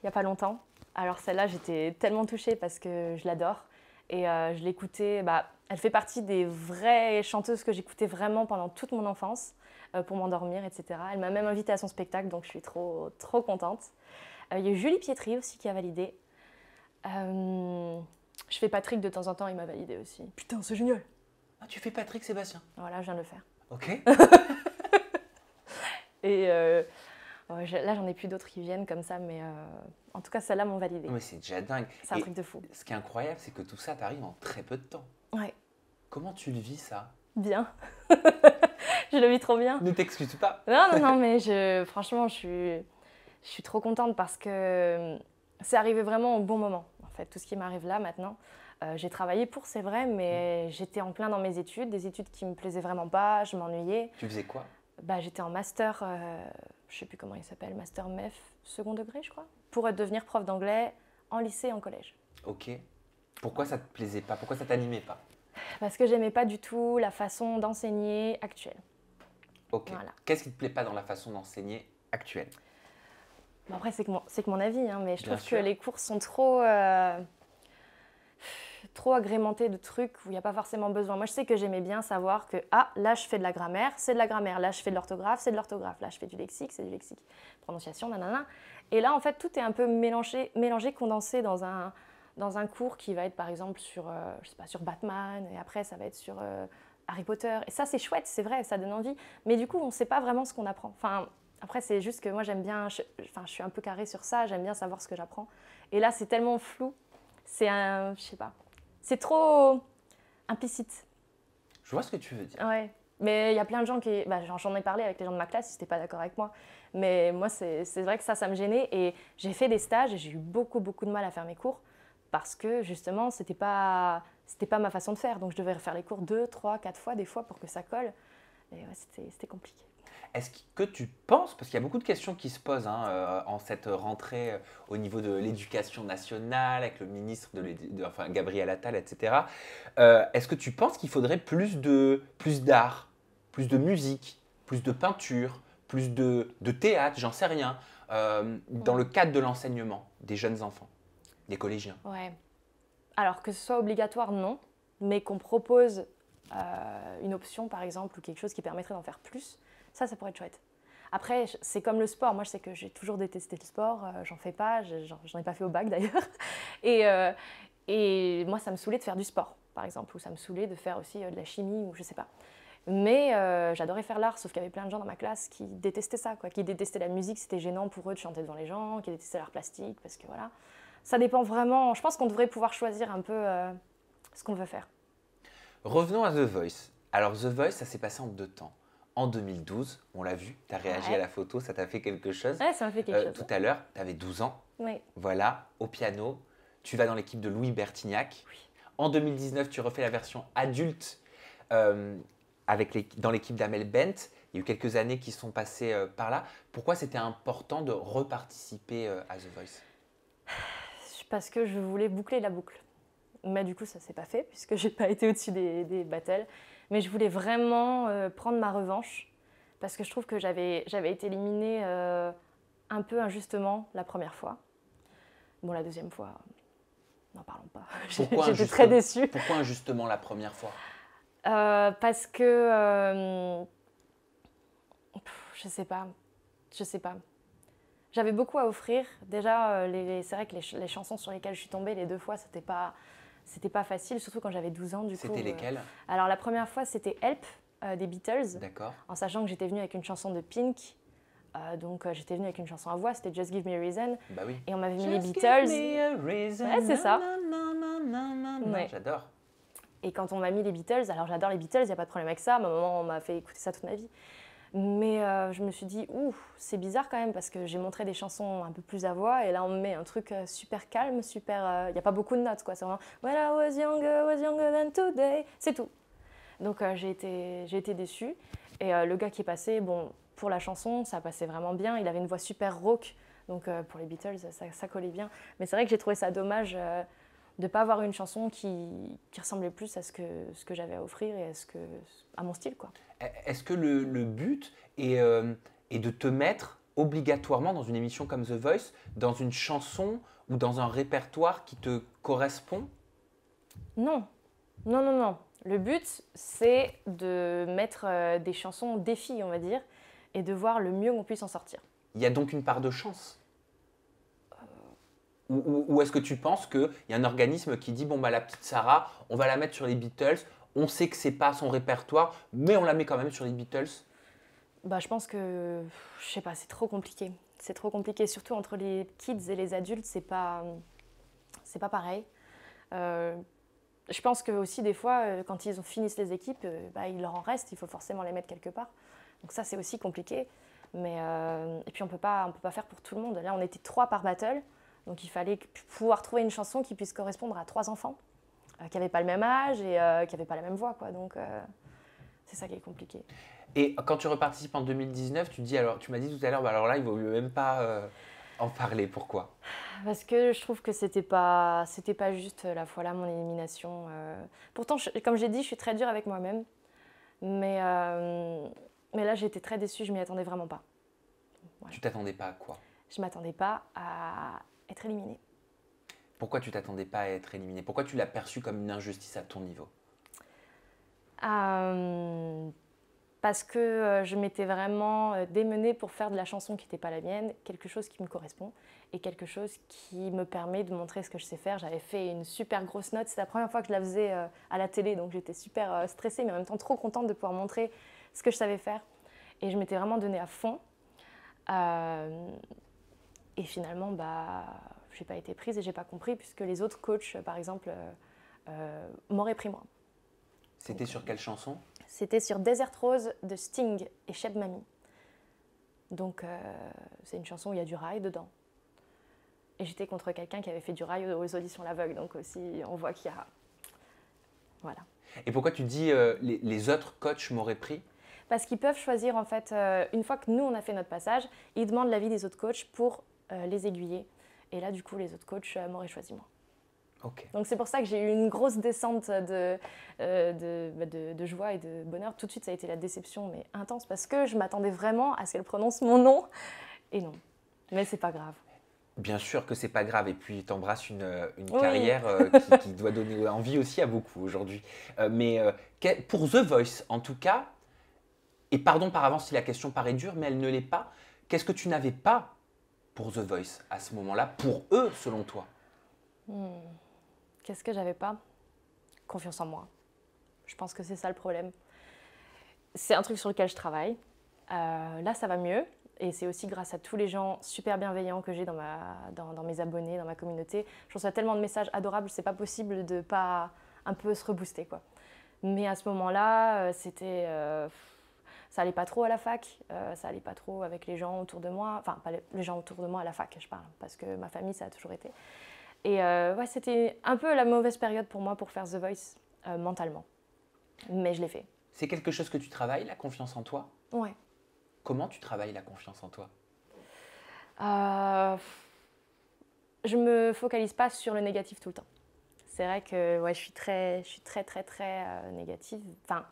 il n'y a pas longtemps. Alors celle-là, j'étais tellement touchée parce que je l'adore. Et je l'écoutais, elle fait partie des vraies chanteuses que j'écoutais vraiment pendant toute mon enfance, pour m'endormir, etc. Elle m'a même invitée à son spectacle, donc je suis trop, trop contente. Il y a eu Julie Pietri aussi qui a validé. Je fais Patrick de temps en temps, il m'a validé aussi. Putain, c'est génial! Ah, tu fais Patrick Sébastien. Voilà, je viens de le faire. Ok. Et là, j'en ai plus d'autres qui viennent comme ça, mais en tout cas, celles-là m'ont validé. Mais c'est déjà dingue. C'est un Et truc de fou. ce qui est incroyable, c'est que tout ça t'arrive en très peu de temps. Ouais, Comment tu le vis, ça? bien. Je le vis trop bien. Ne t'excuse pas. Non, mais franchement, je suis trop contente parce que c'est arrivé vraiment au bon moment. En fait, tout ce qui m'arrive là maintenant, j'ai travaillé pour, c'est vrai, mais j'étais en plein dans mes études, des études qui me plaisaient vraiment pas, je m'ennuyais. Tu faisais quoi? J'étais en master, je sais plus comment il s'appelle, master MEF, second degré, je crois, pour devenir prof d'anglais en lycée et en collège. Ok. Pourquoi ça te plaisait pas? Pourquoi ça t'animait pas? Parce que j'aimais pas du tout la façon d'enseigner actuelle. Ok. Voilà. Qu'est-ce qui te plaît pas dans la façon d'enseigner actuelle? Bon, après, c'est que mon avis, hein, mais je Bien trouve sûr. que les cours sont trop agrémentés de trucs où il n'y a pas forcément besoin. Moi, je sais que j'aimais bien savoir que, là, je fais de la grammaire, c'est de la grammaire. Là, je fais de l'orthographe, c'est de l'orthographe. Là, je fais du lexique, c'est du lexique. Prononciation, nanana. Et là, en fait, tout est un peu mélangé, condensé dans un cours qui va être, par exemple, je sais pas, sur Batman, et après, ça va être sur Harry Potter. Et ça, c'est chouette, c'est vrai, ça donne envie. Mais du coup, on ne sait pas vraiment ce qu'on apprend. Enfin, après, c'est juste que moi, j'aime bien, je suis un peu carrée sur ça, j'aime bien savoir ce que j'apprends. Et là, c'est tellement flou, je sais pas, c'est trop implicite. Je vois ce que tu veux dire. Ouais. Mais il y a plein de gens j'en ai parlé avec les gens de ma classe, ils n'étaient pas d'accord avec moi. Mais moi, c'est vrai que ça me gênait. Et j'ai fait des stages et j'ai eu beaucoup, beaucoup de mal à faire mes cours parce que justement, c'était pas ma façon de faire. Donc, je devais refaire les cours 2, 3, 4 fois, des fois, pour que ça colle. Et ouais, c'était compliqué. Est-ce que tu penses, parce qu'il y a beaucoup de questions qui se posent en cette rentrée au niveau de l'éducation nationale, avec le ministre enfin, Gabriel Attal, etc. Est-ce que tu penses qu'il faudrait plus d'art, plus de musique, plus de peinture, plus de théâtre, j'en sais rien, dans le cadre de l'enseignement des jeunes enfants, des collégiens? Ouais. Alors, que ce soit obligatoire, non. Mais qu'on propose une option, par exemple, ou quelque chose qui permettrait d'en faire plus, ça pourrait être chouette. Après, c'est comme le sport. Moi, je sais que j'ai toujours détesté le sport. J'en fais pas. J'en ai pas fait au bac, d'ailleurs. Et moi, ça me saoulait de faire du sport, par exemple. Ou ça me saoulait de faire aussi de la chimie, ou je sais pas. Mais j'adorais faire l'art, sauf qu'il y avait plein de gens dans ma classe qui détestaient ça, quoi. Qui détestaient la musique. C'était gênant pour eux de chanter devant les gens. Qui détestaient l'art plastique, parce que voilà. Ça dépend vraiment. Je pense qu'on devrait pouvoir choisir un peu ce qu'on veut faire. Revenons à The Voice. Alors, The Voice, ça s'est passé en 2 temps. En 2012, on l'a vu, tu as réagi à la photo, ça t'a fait quelque chose. Ouais, ça m'a fait quelque chose. Tout à l'heure, tu avais 12 ans. Oui. Voilà, au piano. Tu vas dans l'équipe de Louis Bertignac. Oui. En 2019, tu refais la version adulte dans l'équipe d'Amel Bent. Il y a eu quelques années qui sont passées par là. Pourquoi c'était important de reparticiper à The Voice? Parce que je voulais boucler la boucle. Mais du coup, ça ne s'est pas fait, puisque je n'ai pas été au-dessus des battles. Mais je voulais vraiment prendre ma revanche parce que je trouve que j'avais été éliminée un peu injustement la première fois. Bon, la deuxième fois, n'en parlons pas. J'étais très déçue. Pourquoi injustement la première fois? Parce que je sais pas. J'avais beaucoup à offrir. Déjà, c'est vrai que les chansons sur lesquelles je suis tombée les 2 fois, c'était pas facile, surtout quand j'avais 12 ans du coup. C'était lesquelles? Alors la première fois, c'était Help des Beatles. D'accord. En sachant que j'étais venue avec une chanson de Pink. Donc j'étais venue avec une chanson à voix, c'était Just Give Me a Reason. Bah oui. Et on m'avait mis les Beatles. Just give me a reason. Ouais, c'est ça. Ouais. J'adore. Et quand on m'a mis les Beatles, alors j'adore les Beatles, il n'y a pas de problème avec ça. Ma maman m'a fait écouter ça toute ma vie. Mais je me suis dit, c'est bizarre quand même parce que j'ai montré des chansons un peu plus à voix et là on me met un truc super calme, super. Il n'y a pas beaucoup de notes quoi. C'est vraiment When I was younger than today. C'est tout. Donc j'ai été déçue. Et le gars qui est passé, bon, pour la chanson, ça passait vraiment bien. Il avait une voix super rauque. Donc pour les Beatles, ça collait bien. Mais c'est vrai que j'ai trouvé ça dommage de ne pas avoir une chanson qui ressemblait plus à ce que j'avais à offrir et à mon style, quoi. Est-ce que le but est de te mettre obligatoirement dans une émission comme The Voice, dans une chanson ou dans un répertoire qui te correspond? Non. Le but, c'est de mettre des chansons défi, on va dire, et de voir le mieux qu'on puisse en sortir. Il y a donc une part de chance? Ou est-ce que tu penses qu'il y a un organisme qui dit bon bah la petite Sarah, on va la mettre sur les Beatles, on sait que c'est pas son répertoire, mais on la met quand même sur les Beatles? Bah je pense que, je sais pas, c'est trop compliqué. C'est trop compliqué, surtout entre les kids et les adultes, c'est pas pareil. Je pense que aussi des fois, quand ils finissent les équipes, il leur en reste, il faut forcément les mettre quelque part. Donc ça c'est aussi compliqué. Mais et puis on peut pas faire pour tout le monde. Là on était 3 par battle. Donc il fallait pouvoir trouver une chanson qui puisse correspondre à 3 enfants, qui n'avaient pas le même âge et qui n'avaient pas la même voix, quoi. Donc c'est ça qui est compliqué. Et quand tu reparticipes en 2019, tu m'as dit tout à l'heure, alors là il vaut mieux même pas en parler. Pourquoi? Parce que je trouve que c'était pas juste la fois là mon élimination. Pourtant, comme j'ai dit, je suis très dure avec moi-même. Mais là j'étais très déçue, je m'y attendais vraiment pas. Voilà. Tu t'attendais pas à quoi? Je m'attendais pas à être éliminée. Pourquoi tu t'attendais pas à être éliminée? Pourquoi tu l'as perçue comme une injustice à ton niveau? Parce que je m'étais vraiment démenée pour faire de la chanson qui n'était pas la mienne, quelque chose qui me correspond et quelque chose qui me permet de montrer ce que je sais faire. J'avais fait une super grosse note, c'était la première fois que je la faisais à la télé, donc j'étais super stressée mais en même temps trop contente de pouvoir montrer ce que je savais faire. Et je m'étais vraiment donnée à fond. Et finalement, je n'ai pas été prise et je n'ai pas compris puisque les autres coachs, par exemple, m'auraient pris moi. C'était sur quelle chanson? C'était sur Desert Rose de Sting et Cheb Mami. Donc c'est une chanson où il y a du rail dedans. Et j'étais contre quelqu'un qui avait fait du rail aux auditions L'Aveugle. Donc aussi, on voit qu'il y a... Voilà. Et pourquoi tu dis les autres coachs m'auraient pris? Parce qu'ils peuvent choisir, en fait, une fois que nous, on a fait notre passage, ils demandent l'avis des autres coachs pour les aiguiller. Et là, du coup, les autres coachs m'auraient choisi moi. Okay. Donc c'est pour ça que j'ai eu une grosse descente de joie et de bonheur. Tout de suite, ça a été la déception, mais intense, parce que je m'attendais vraiment à ce qu'elle prononce mon nom. Et non, mais c'est pas grave. Bien sûr que c'est pas grave, et puis tu embrasses une Oui. carrière qui doit donner envie aussi à beaucoup aujourd'hui. Mais pour The Voice, en tout cas, et pardon par avance si la question paraît dure, mais elle ne l'est pas, qu'est-ce que tu n'avais pas pour The Voice à ce moment-là, pour eux, selon toi? Qu'est-ce que j'avais pas? Confiance en moi. Je pense que c'est ça le problème. C'est un truc sur lequel je travaille. Là, ça va mieux. Et c'est aussi grâce à tous les gens super bienveillants que j'ai dans mes abonnés, dans ma communauté. Je reçois tellement de messages adorables, c'est pas possible de pas un peu se rebooster, quoi. Mais à ce moment-là, ça allait pas trop à la fac, ça allait pas trop avec les gens autour de moi. Enfin, pas les gens autour de moi à la fac, je parle, parce que ma famille, ça a toujours été. Et ouais, c'était un peu la mauvaise période pour moi pour faire The Voice mentalement. Mais je l'ai fait. C'est quelque chose que tu travailles, la confiance en toi? Ouais. Comment tu travailles la confiance en toi? Je me focalise pas sur le négatif tout le temps. C'est vrai que ouais, je suis très négative. Enfin,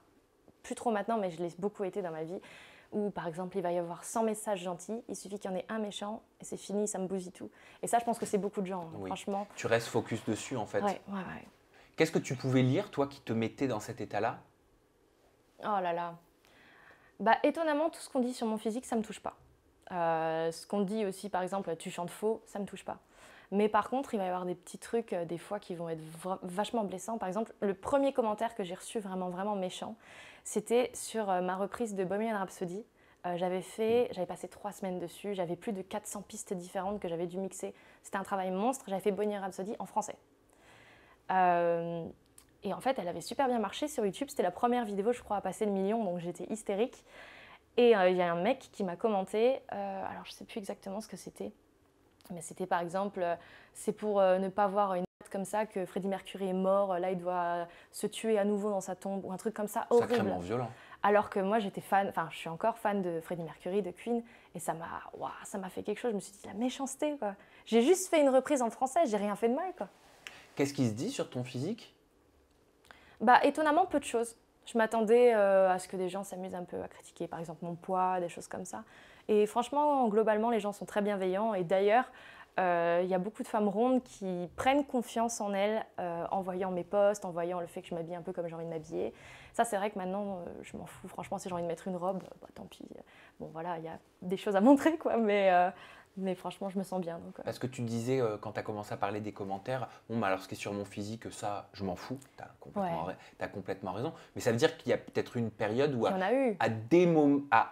plus trop maintenant, mais je l'ai beaucoup été dans ma vie, où par exemple il va y avoir 100 messages gentils, il suffit qu'il y en ait un méchant et c'est fini, ça me bousille tout. Et ça, je pense que c'est beaucoup de gens, Oui. franchement. Tu restes focus dessus en fait. Ouais. Qu'est-ce que tu pouvais lire, toi, qui te mettait dans cet état-là? Oh là là. Bah, étonnamment, tout ce qu'on dit sur mon physique, ça me touche pas. Ce qu'on dit aussi, par exemple, tu chantes faux, ça me touche pas. Mais par contre, il va y avoir des petits trucs, des fois, qui vont être vachement blessants. Par exemple, le premier commentaire que j'ai reçu vraiment méchant, c'était sur ma reprise de Bohemian Rhapsody. J'avais passé 3 semaines dessus, j'avais plus de 400 pistes différentes que j'avais dû mixer. C'était un travail monstre, j'avais fait Bohemian Rhapsody en français. Et en fait, elle avait super bien marché sur YouTube. C'était la première vidéo, je crois, à passer le million, donc j'étais hystérique. Et il y a un mec qui m'a commenté, alors je ne sais plus exactement ce que c'était, mais c'était par exemple, c'est pour ne pas voir une note comme ça que Freddie Mercury est mort, là il doit se tuer à nouveau dans sa tombe, ou un truc comme ça, horrible. Sacrément violent. Alors que moi j'étais fan, enfin je suis encore fan de Freddie Mercury, de Queen, et ça m'a fait quelque chose, je me suis dit la méchanceté quoi. J'ai juste fait une reprise en français, j'ai rien fait de mal quoi. Qu'est-ce qui se dit sur ton physique? Bah étonnamment peu de choses. Je m'attendais à ce que des gens s'amusent un peu à critiquer, par exemple mon poids, des choses comme ça. Et franchement, globalement, les gens sont très bienveillants. Et d'ailleurs, il y a beaucoup de femmes rondes qui prennent confiance en elles en voyant mes posts, en voyant le fait que je m'habille un peu comme j'ai envie de m'habiller. Ça, c'est vrai que maintenant, je m'en fous. Franchement, si j'ai envie de mettre une robe, bah, tant pis. Bon, voilà, il y a des choses à montrer, quoi. Mais franchement, je me sens bien. Donc, Parce que tu disais, quand tu as commencé à parler des commentaires, bon, bah, alors ce qui est sur mon physique, ça, je m'en fous. Tu as complètement raison. Mais ça veut dire qu'il y a peut-être une période où, à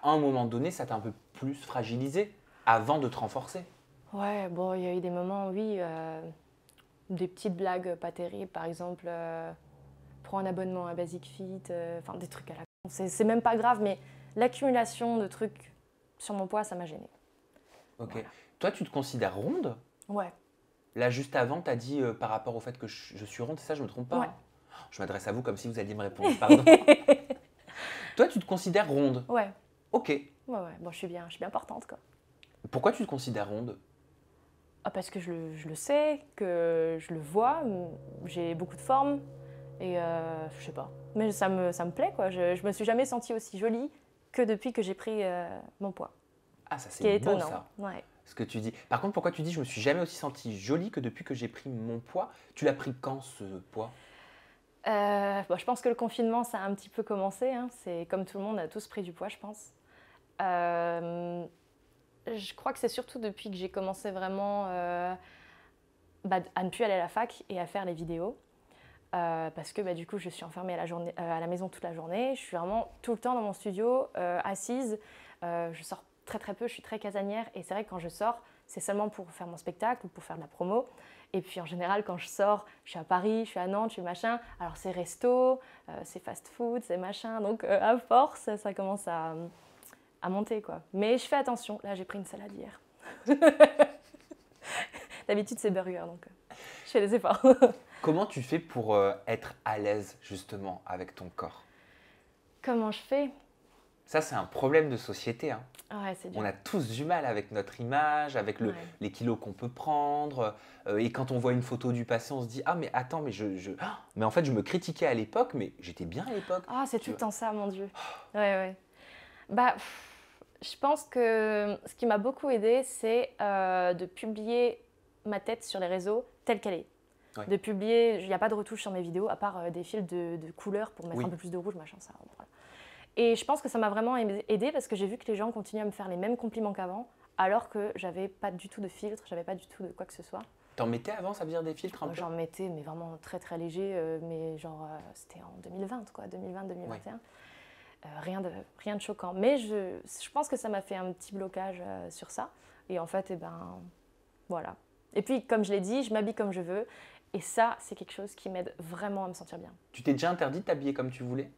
un moment donné, ça t'a un peu plus fragilisé avant de te renforcer. Ouais, bon, il y a eu des moments, oui, des petites blagues pas terribles. Par exemple, prends un abonnement à Basic Fit, enfin des trucs à la con. C'est même pas grave, mais l'accumulation de trucs sur mon poids, ça m'a gênée. Ok. Voilà. Toi, tu te considères ronde? Ouais. Là, juste avant, tu as dit par rapport au fait que je suis ronde, c'est ça, je me trompe pas? Ouais. Hein. Je m'adresse à vous comme si vous alliez me répondre, pardon. Toi, tu te considères ronde? Ouais. Ok. Ouais. Bon, je suis bien portante, quoi. Pourquoi tu te considères ronde? Ah, parce que je le sais, que je le vois, j'ai beaucoup de forme, et je sais pas. Mais ça me plaît, quoi. Je me suis jamais sentie aussi jolie que depuis que j'ai pris mon poids. Ah, ça Ce qui est c'est beau étonnant. ça, Ouais. ce que tu dis. Par contre, pourquoi tu dis je me suis jamais aussi sentie jolie que depuis que j'ai pris mon poids? Tu l'as pris quand ce poids? Bon, je pense que le confinement, ça a un petit peu commencé. Hein. C'est comme tout le monde, on a tous pris du poids, je pense. Je crois que c'est surtout depuis que j'ai commencé vraiment à ne plus aller à la fac et à faire les vidéos. Parce que du coup, je suis enfermée à la maison toute la journée. Je suis vraiment tout le temps dans mon studio, assise. Je sors très très peu, je suis très casanière. Et c'est vrai que quand je sors, c'est seulement pour faire mon spectacle ou pour faire de la promo. Et puis en général, quand je sors, je suis à Paris, je suis à Nantes, je suis machin. Alors c'est resto, c'est fast-food, c'est machin. Donc à force, ça commence à monter, quoi. Mais je fais attention. Là, j'ai pris une salade hier. D'habitude, c'est burger, donc je fais des efforts. Comment tu fais pour être à l'aise justement avec ton corps? Comment je fais? Ça, c'est un problème de société. Hein. Ouais, c'est dur. On a tous du mal avec notre image, avec les kilos qu'on peut prendre. Et quand on voit une photo du passé, on se dit « Ah, mais attends, mais mais en fait, je me critiquais à l'époque, mais j'étais bien à l'époque. » Ah, c'est tout le temps ça, mon Dieu. Ouais. Bah, je pense que ce qui m'a beaucoup aidée, c'est de publier ma tête sur les réseaux telle qu'elle est. Ouais. De publier, il n'y a pas de retouche sur mes vidéos, à part des fils de couleurs pour mettre un peu plus de rouge, machin, ça. Voilà. Et je pense que ça m'a vraiment aidée parce que j'ai vu que les gens continuaient à me faire les mêmes compliments qu'avant, alors que j'avais pas du tout de filtre, j'avais pas du tout de quoi que ce soit. T'en mettais avant, ça veut dire des filtres un peu? J'en mettais, mais vraiment très très léger, mais genre c'était en 2020, quoi, 2020-2021. Ouais. Rien de choquant. Mais je pense que ça m'a fait un petit blocage sur ça. Et en fait, voilà. Et puis, comme je l'ai dit, je m'habille comme je veux. Et ça, c'est quelque chose qui m'aide vraiment à me sentir bien. Tu t'es déjà interdit de t'habiller comme tu voulais?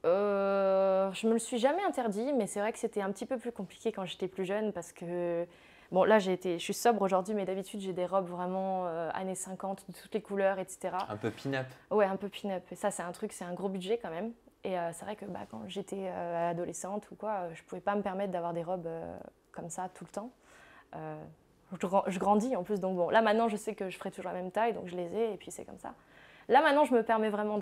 Je me le suis jamais interdit, mais c'est vrai que c'était un petit peu plus compliqué quand j'étais plus jeune parce que, bon là je suis sobre aujourd'hui, mais d'habitude j'ai des robes vraiment années 50, de toutes les couleurs, etc. Un peu pin-up. Ouais, un peu pin-up. Et ça, c'est un gros budget quand même. Et c'est vrai que quand j'étais adolescente ou quoi, je pouvais pas me permettre d'avoir des robes comme ça tout le temps. Je grandis en plus, donc bon, là maintenant je sais que je ferai toujours la même taille, donc je les ai et puis c'est comme ça. là, maintenant, je me permets vraiment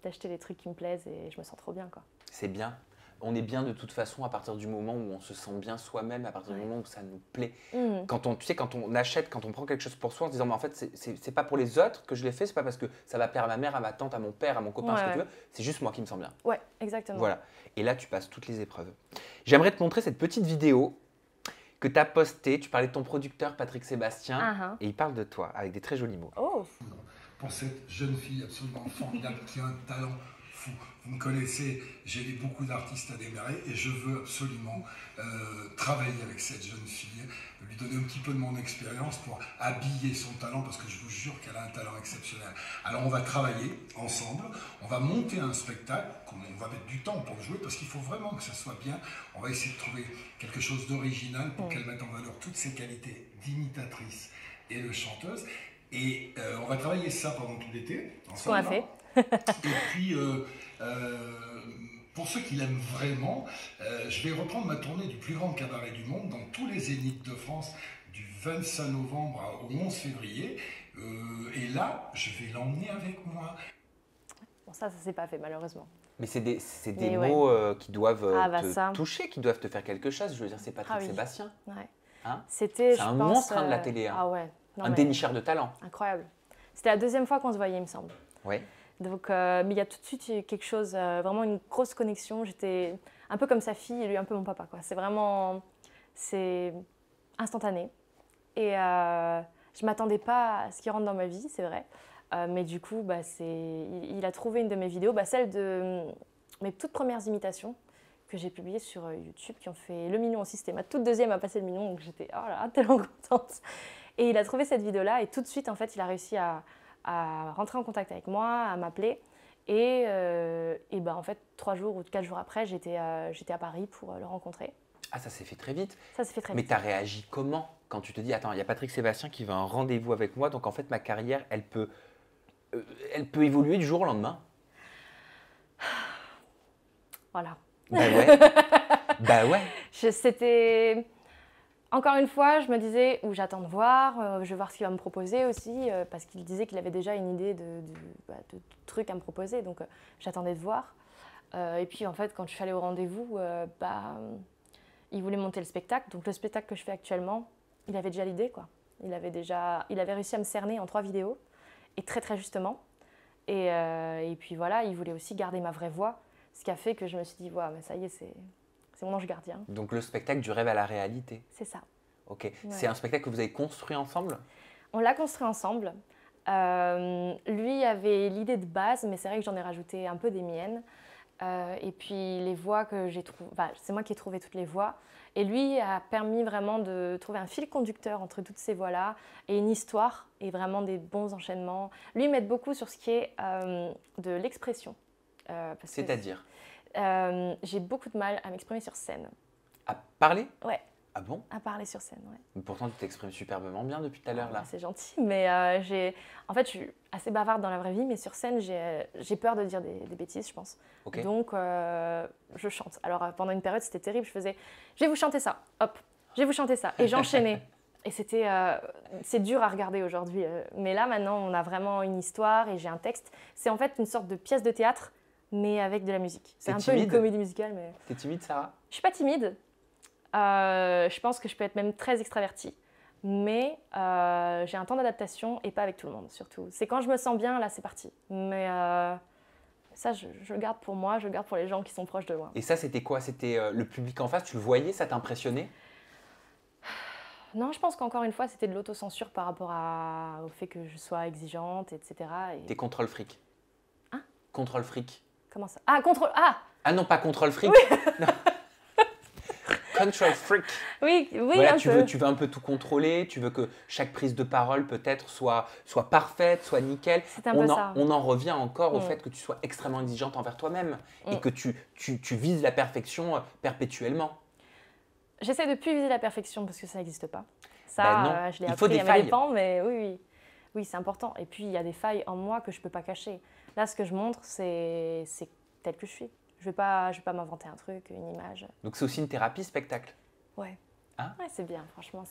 d'acheter les trucs qui me plaisent et je me sens trop bien, quoi. C'est bien. On est bien de toute façon à partir du moment où on se sent bien soi-même, à partir du moment où ça nous plaît. Tu sais, quand on achète, quand on prend quelque chose pour soi en se disant, mais en fait, c'est pas pour les autres que je l'ai fait, c'est pas parce que ça va plaire à ma mère, à ma tante, à mon père, à mon copain, ce que tu veux, c'est juste moi qui me sens bien. Ouais, exactement. Voilà. Et là, tu passes toutes les épreuves. J'aimerais te montrer cette petite vidéo que tu as postée. Tu parlais de ton producteur, Patrick Sébastien, et il parle de toi avec des très jolis mots. Oh. Pour cette jeune fille absolument formidable qui a un talent fou. Vous me connaissez, j'ai vu beaucoup d'artistes à démarrer et je veux absolument travailler avec cette jeune fille, lui donner un petit peu de mon expérience pour habiller son talent parce que je vous jure qu'elle a un talent exceptionnel. Alors on va travailler ensemble, on va monter un spectacle, on va mettre du temps pour le jouer parce qu'il faut vraiment que ça soit bien. On va essayer de trouver quelque chose d'original pour qu'elle mette en valeur toutes ses qualités d'imitatrice et de chanteuse. Et on va travailler ça pendant tout l'été. Ce qu'on a fait. Et puis, pour ceux qui l'aiment vraiment, je vais reprendre ma tournée du plus grand cabaret du monde dans tous les zéniths de France du 25 novembre au 11 février. Et là, je vais l'emmener avec moi. Bon, ça s'est pas fait malheureusement. Mais c'est des mots qui doivent te toucher, qui doivent te faire quelque chose. Je veux dire, c'est Patrick Sébastien. Ouais. Hein, c'est un monstre de la télé. Hein. Ah ouais. Non, un dénicheur de talent. Incroyable. C'était la deuxième fois qu'on se voyait, il me semble. Ouais. Donc, mais il y a tout de suite eu quelque chose, vraiment une grosse connexion. J'étais un peu comme sa fille et lui un peu mon papa, quoi. C'est instantané. Et je m'attendais pas à ce qu'il rentre dans ma vie, c'est vrai. Mais du coup, il a trouvé une de mes vidéos, celle de mes toutes premières imitations que j'ai publiées sur YouTube, qui ont fait le million aussi. C'était ma toute deuxième à passer le million, donc j'étais oh là, tellement contente. Et il a trouvé cette vidéo-là et tout de suite, en fait, il a réussi à rentrer en contact avec moi, à m'appeler. Et en fait, 3 jours ou 4 jours après, j'étais à Paris pour le rencontrer. Ah, ça s'est fait très vite. Ça s'est fait très vite. Mais tu as réagi comment quand tu te dis, attends, il y a Patrick Sébastien qui veut un rendez-vous avec moi, donc en fait, ma carrière, elle peut évoluer du jour au lendemain. Voilà. Bah ouais. Bah ouais. C'était... Encore une fois, je me disais, j'attends de voir, je vais voir ce qu'il va me proposer aussi, parce qu'il disait qu'il avait déjà une idée de trucs à me proposer, donc j'attendais de voir. Et puis en fait, quand je suis allée au rendez-vous, il voulait monter le spectacle, donc le spectacle que je fais actuellement, il avait déjà l'idée, quoi. Il avait réussi à me cerner en 3 vidéos, et très très justement. Et puis voilà, il voulait aussi garder ma vraie voix, ce qui a fait que je me suis dit, mais ça y est, c'est mon ange gardien. Donc le spectacle du rêve à la réalité. C'est ça. Ok. Ouais. C'est un spectacle que vous avez construit ensemble? On l'a construit ensemble. Lui avait l'idée de base, mais c'est vrai que j'en ai rajouté un peu des miennes. Et puis les voix que j'ai trouvées, c'est moi qui ai trouvé toutes les voix. Et lui a permis vraiment de trouver un fil conducteur entre toutes ces voix-là et une histoire et vraiment des bons enchaînements. Lui m'aide beaucoup sur ce qui est de l'expression. C'est-à-dire j'ai beaucoup de mal à m'exprimer sur scène. À parler? Ouais. Ah bon? À parler sur scène, ouais. Mais pourtant, tu t'exprimes superbement bien depuis tout à l'heure, là. C'est gentil, mais en fait, je suis assez bavarde dans la vraie vie, mais sur scène, j'ai peur de dire des bêtises, je pense. Okay. Donc, je chante. Alors, pendant une période, c'était terrible. Je faisais « Je vais vous chanter ça. Hop, je vais vous chanter ça. » Et j'enchaînais. Et c'est dur à regarder aujourd'hui. Mais là, maintenant, on a vraiment une histoire et j'ai un texte. C'est en fait une sorte de pièce de théâtre, mais avec de la musique. C'est un peu une comédie musicale. Mais... T'es timide, Sarah? Je suis pas timide. Je pense que je peux être même très extravertie. Mais j'ai un temps d'adaptation et pas avec tout le monde, surtout. C'est quand je me sens bien, là, c'est parti. Mais ça, je le garde pour moi, je le garde pour les gens qui sont proches de moi. Et ça, c'était quoi? C'était le public en face? Tu le voyais? Ça t'impressionnait? Non, je pense qu'encore une fois, c'était de l'autocensure par rapport au fait que je sois exigeante, etc. T'es contrôle fric? Hein? Contrôle fric. Comment ça? Ah, contrôle... Ah! Ah non, pas contrôle fric. Oui. Non. Control freak. Oui, voilà, tu veux un peu tout contrôler, tu veux que chaque prise de parole peut-être soit parfaite, soit nickel. C'est un peu ça. On en revient encore au fait que tu sois extrêmement exigeante envers toi-même et que tu vises la perfection perpétuellement. J'essaie de plus viser la perfection parce que ça n'existe pas. Ça, je l'ai appris à mes dépens, mais oui, c'est important. Et puis, il y a des failles en moi que je ne peux pas cacher. Là, ce que je montre, c'est tel que je suis. Je vais pas m'inventer un truc, une image. Donc c'est aussi une thérapie spectacle? Ouais. Hein? Ouais, c'est bien. Franchement,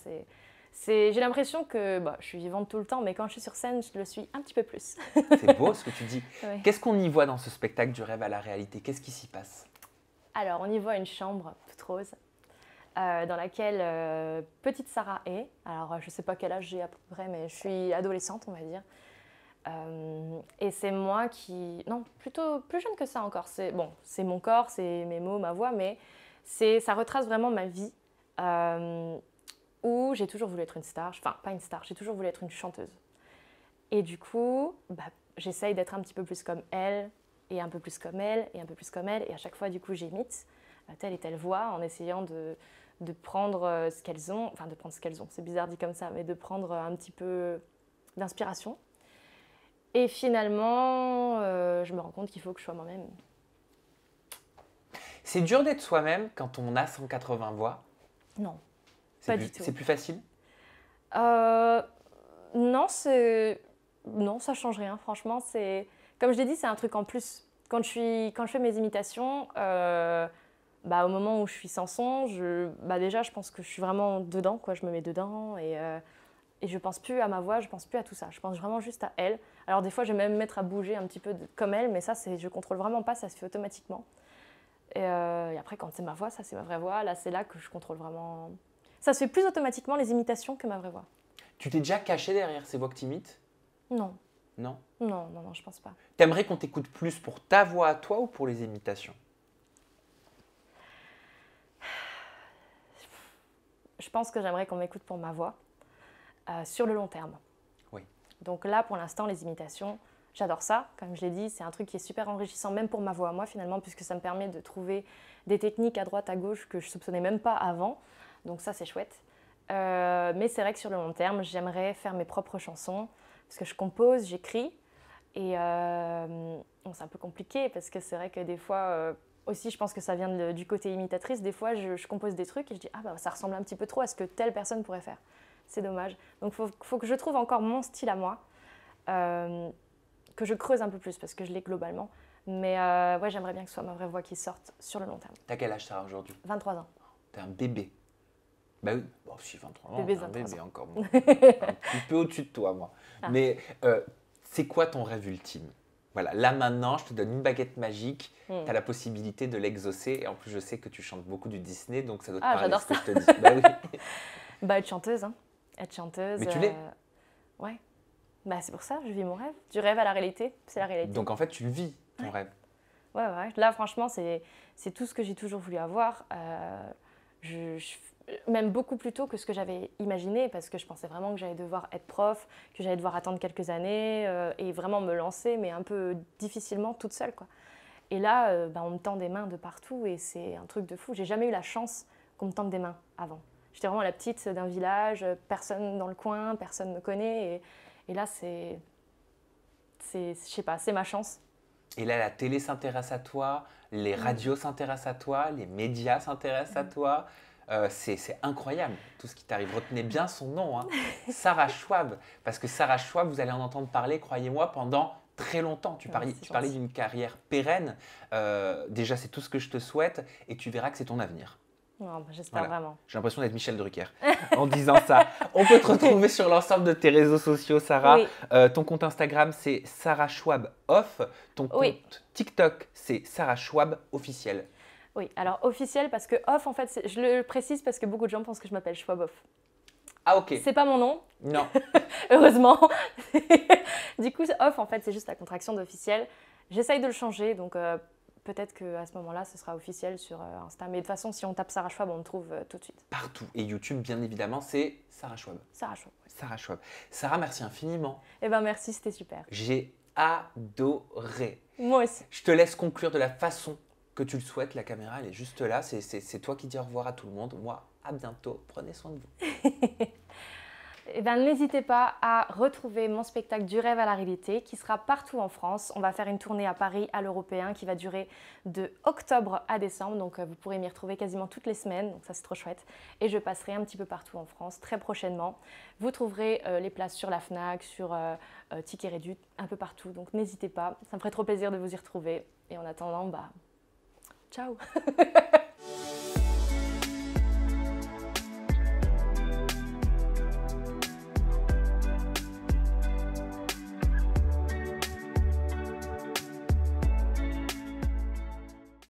J'ai l'impression que je suis vivante tout le temps, mais quand je suis sur scène, je le suis un petit peu plus. C'est beau ce que tu dis. Ouais. Qu'est-ce qu'on y voit dans ce spectacle du rêve à la réalité? Qu'est-ce qui s'y passe? Alors, on y voit une chambre toute rose dans laquelle petite Sarah est. Alors, je ne sais pas quel âge j'ai à peu près, mais je suis adolescente, on va dire. Et c'est moi qui... Non, plutôt plus jeune que ça encore. C'est mon corps, c'est mes mots, ma voix, mais ça retrace vraiment ma vie où j'ai toujours voulu être une star. Enfin, pas une star, j'ai toujours voulu être une chanteuse. Et du coup, j'essaye d'être un petit peu plus comme elle, et un peu plus comme elle, et un peu plus comme elle. Et à chaque fois, du coup, j'imite telle et telle voix en essayant de prendre ce qu'elles ont. Enfin, de prendre ce qu'elles ont, c'est bizarre dit comme ça, mais de prendre un petit peu d'inspiration. Et finalement, je me rends compte qu'il faut que je sois moi-même. C'est dur d'être soi-même quand on a 180 voix? Non, pas du tout. C'est plus facile? Non, ça change rien. Franchement, comme je l'ai dit, c'est un truc en plus. Quand je fais mes imitations, au moment où je suis sans son, déjà, je pense que je suis vraiment dedans, quoi. Je me mets dedans et je pense plus à ma voix, je pense plus à tout ça. Je pense vraiment juste à elle. Alors des fois, je vais même me mettre à bouger un petit peu comme elle, mais ça, je contrôle vraiment pas, ça se fait automatiquement. Et après, quand c'est ma voix, ça c'est ma vraie voix. Là, c'est là que je contrôle vraiment. Ça se fait plus automatiquement les imitations que ma vraie voix. Tu t'es déjà caché derrière ces voix que t'imites? Non. Non? Non, je pense pas. T'aimerais qu'on t'écoute plus pour ta voix à toi ou pour les imitations? Je pense que j'aimerais qu'on m'écoute pour ma voix sur le long terme. Oui. Donc là, pour l'instant, les imitations, j'adore ça. Comme je l'ai dit, c'est un truc qui est super enrichissant, même pour ma voix à moi, finalement, puisque ça me permet de trouver des techniques à droite, à gauche que je ne soupçonnais même pas avant. Donc ça, c'est chouette. Mais c'est vrai que sur le long terme, j'aimerais faire mes propres chansons, parce que je compose, j'écris. Et c'est un peu compliqué, parce que c'est vrai que des fois... aussi, je pense que ça vient du côté imitatrice. Des fois, je compose des trucs et je dis « Ah, ça ressemble un petit peu trop à ce que telle personne pourrait faire. » C'est dommage. Donc, il faut que je trouve encore mon style à moi, que je creuse un peu plus, parce que je l'ai globalement. Mais ouais, j'aimerais bien que ce soit ma vraie voix qui sorte sur le long terme. T'as quel âge, Sarah, aujourd'hui? 23 ans. T'es un bébé. Bah oui, si, 23 ans, Bébé, un 23 bébé ans. encore. Moi. Un petit peu au-dessus de toi, moi. Ah. Mais c'est quoi ton rêve ultime? Voilà, là maintenant, je te donne une baguette magique, tu as la possibilité de l'exaucer. Et en plus, je sais que tu chantes beaucoup du Disney, donc ça doit te parler ce que je te dis. Bah oui. Être chanteuse, hein. Être chanteuse. Mais tu l'es. Ouais. C'est pour ça, je vis mon rêve. Du rêve à la réalité, c'est la réalité. Donc en fait, tu le vis, ton rêve. Ouais. Là, franchement, c'est tout ce que j'ai toujours voulu avoir. Même beaucoup plus tôt que ce que j'avais imaginé, parce que je pensais vraiment que j'allais devoir être prof, que j'allais devoir attendre quelques années et vraiment me lancer, mais un peu difficilement, toute seule, quoi. Et là, on me tend des mains de partout et c'est un truc de fou. J'ai jamais eu la chance qu'on me tende des mains avant. J'étais vraiment la petite d'un village, personne dans le coin, personne me connaît. Et là, je sais pas, c'est ma chance. Et là, la télé s'intéresse à toi, les radios s'intéressent à toi, les médias s'intéressent à toi. C'est incroyable tout ce qui t'arrive. Retenez bien son nom, hein. Sarah Schwab. Parce que Sarah Schwab, vous allez en entendre parler, croyez-moi, pendant très longtemps. Tu parlais d'une carrière pérenne. Déjà, c'est tout ce que je te souhaite et tu verras que c'est ton avenir. J'espère vraiment. J'ai l'impression d'être Michel Drucker en disant ça. On peut te retrouver sur l'ensemble de tes réseaux sociaux, Sarah. Oui. Ton compte Instagram, c'est Sarah Schwab Off. Ton compte TikTok, c'est Sarah Schwab Officiel. Oui, alors officiel parce que off, en fait, je le précise parce que beaucoup de gens pensent que je m'appelle Schwab Off. Ah, ok. C'est pas mon nom. Non. Heureusement. Du coup, off, en fait, c'est juste la contraction d'officiel. J'essaye de le changer, donc peut-être qu'à ce moment-là, ce sera officiel sur Insta. Mais de toute façon, si on tape Sarah Schwab, on me trouve tout de suite. Partout. Et YouTube, bien évidemment, c'est Sarah Schwab. Sarah Schwab. Oui. Sarah Schwab. Sarah, merci infiniment. Eh bien, merci, c'était super. J'ai adoré. Moi aussi. Je te laisse conclure de la façon que tu le souhaites. La caméra, elle est juste là. C'est toi qui dis au revoir à tout le monde. Moi, à bientôt. Prenez soin de vous. Eh bien, n'hésitez pas à retrouver mon spectacle du rêve à la réalité qui sera partout en France. On va faire une tournée à Paris, à l'Européen, qui va durer de octobre à décembre. Donc, vous pourrez m'y retrouver quasiment toutes les semaines. Donc, ça, c'est trop chouette. Et je passerai un petit peu partout en France très prochainement. Vous trouverez les places sur la Fnac, sur Ticket Réduit, un peu partout. Donc, n'hésitez pas. Ça me ferait trop plaisir de vous y retrouver. Et en attendant, ciao.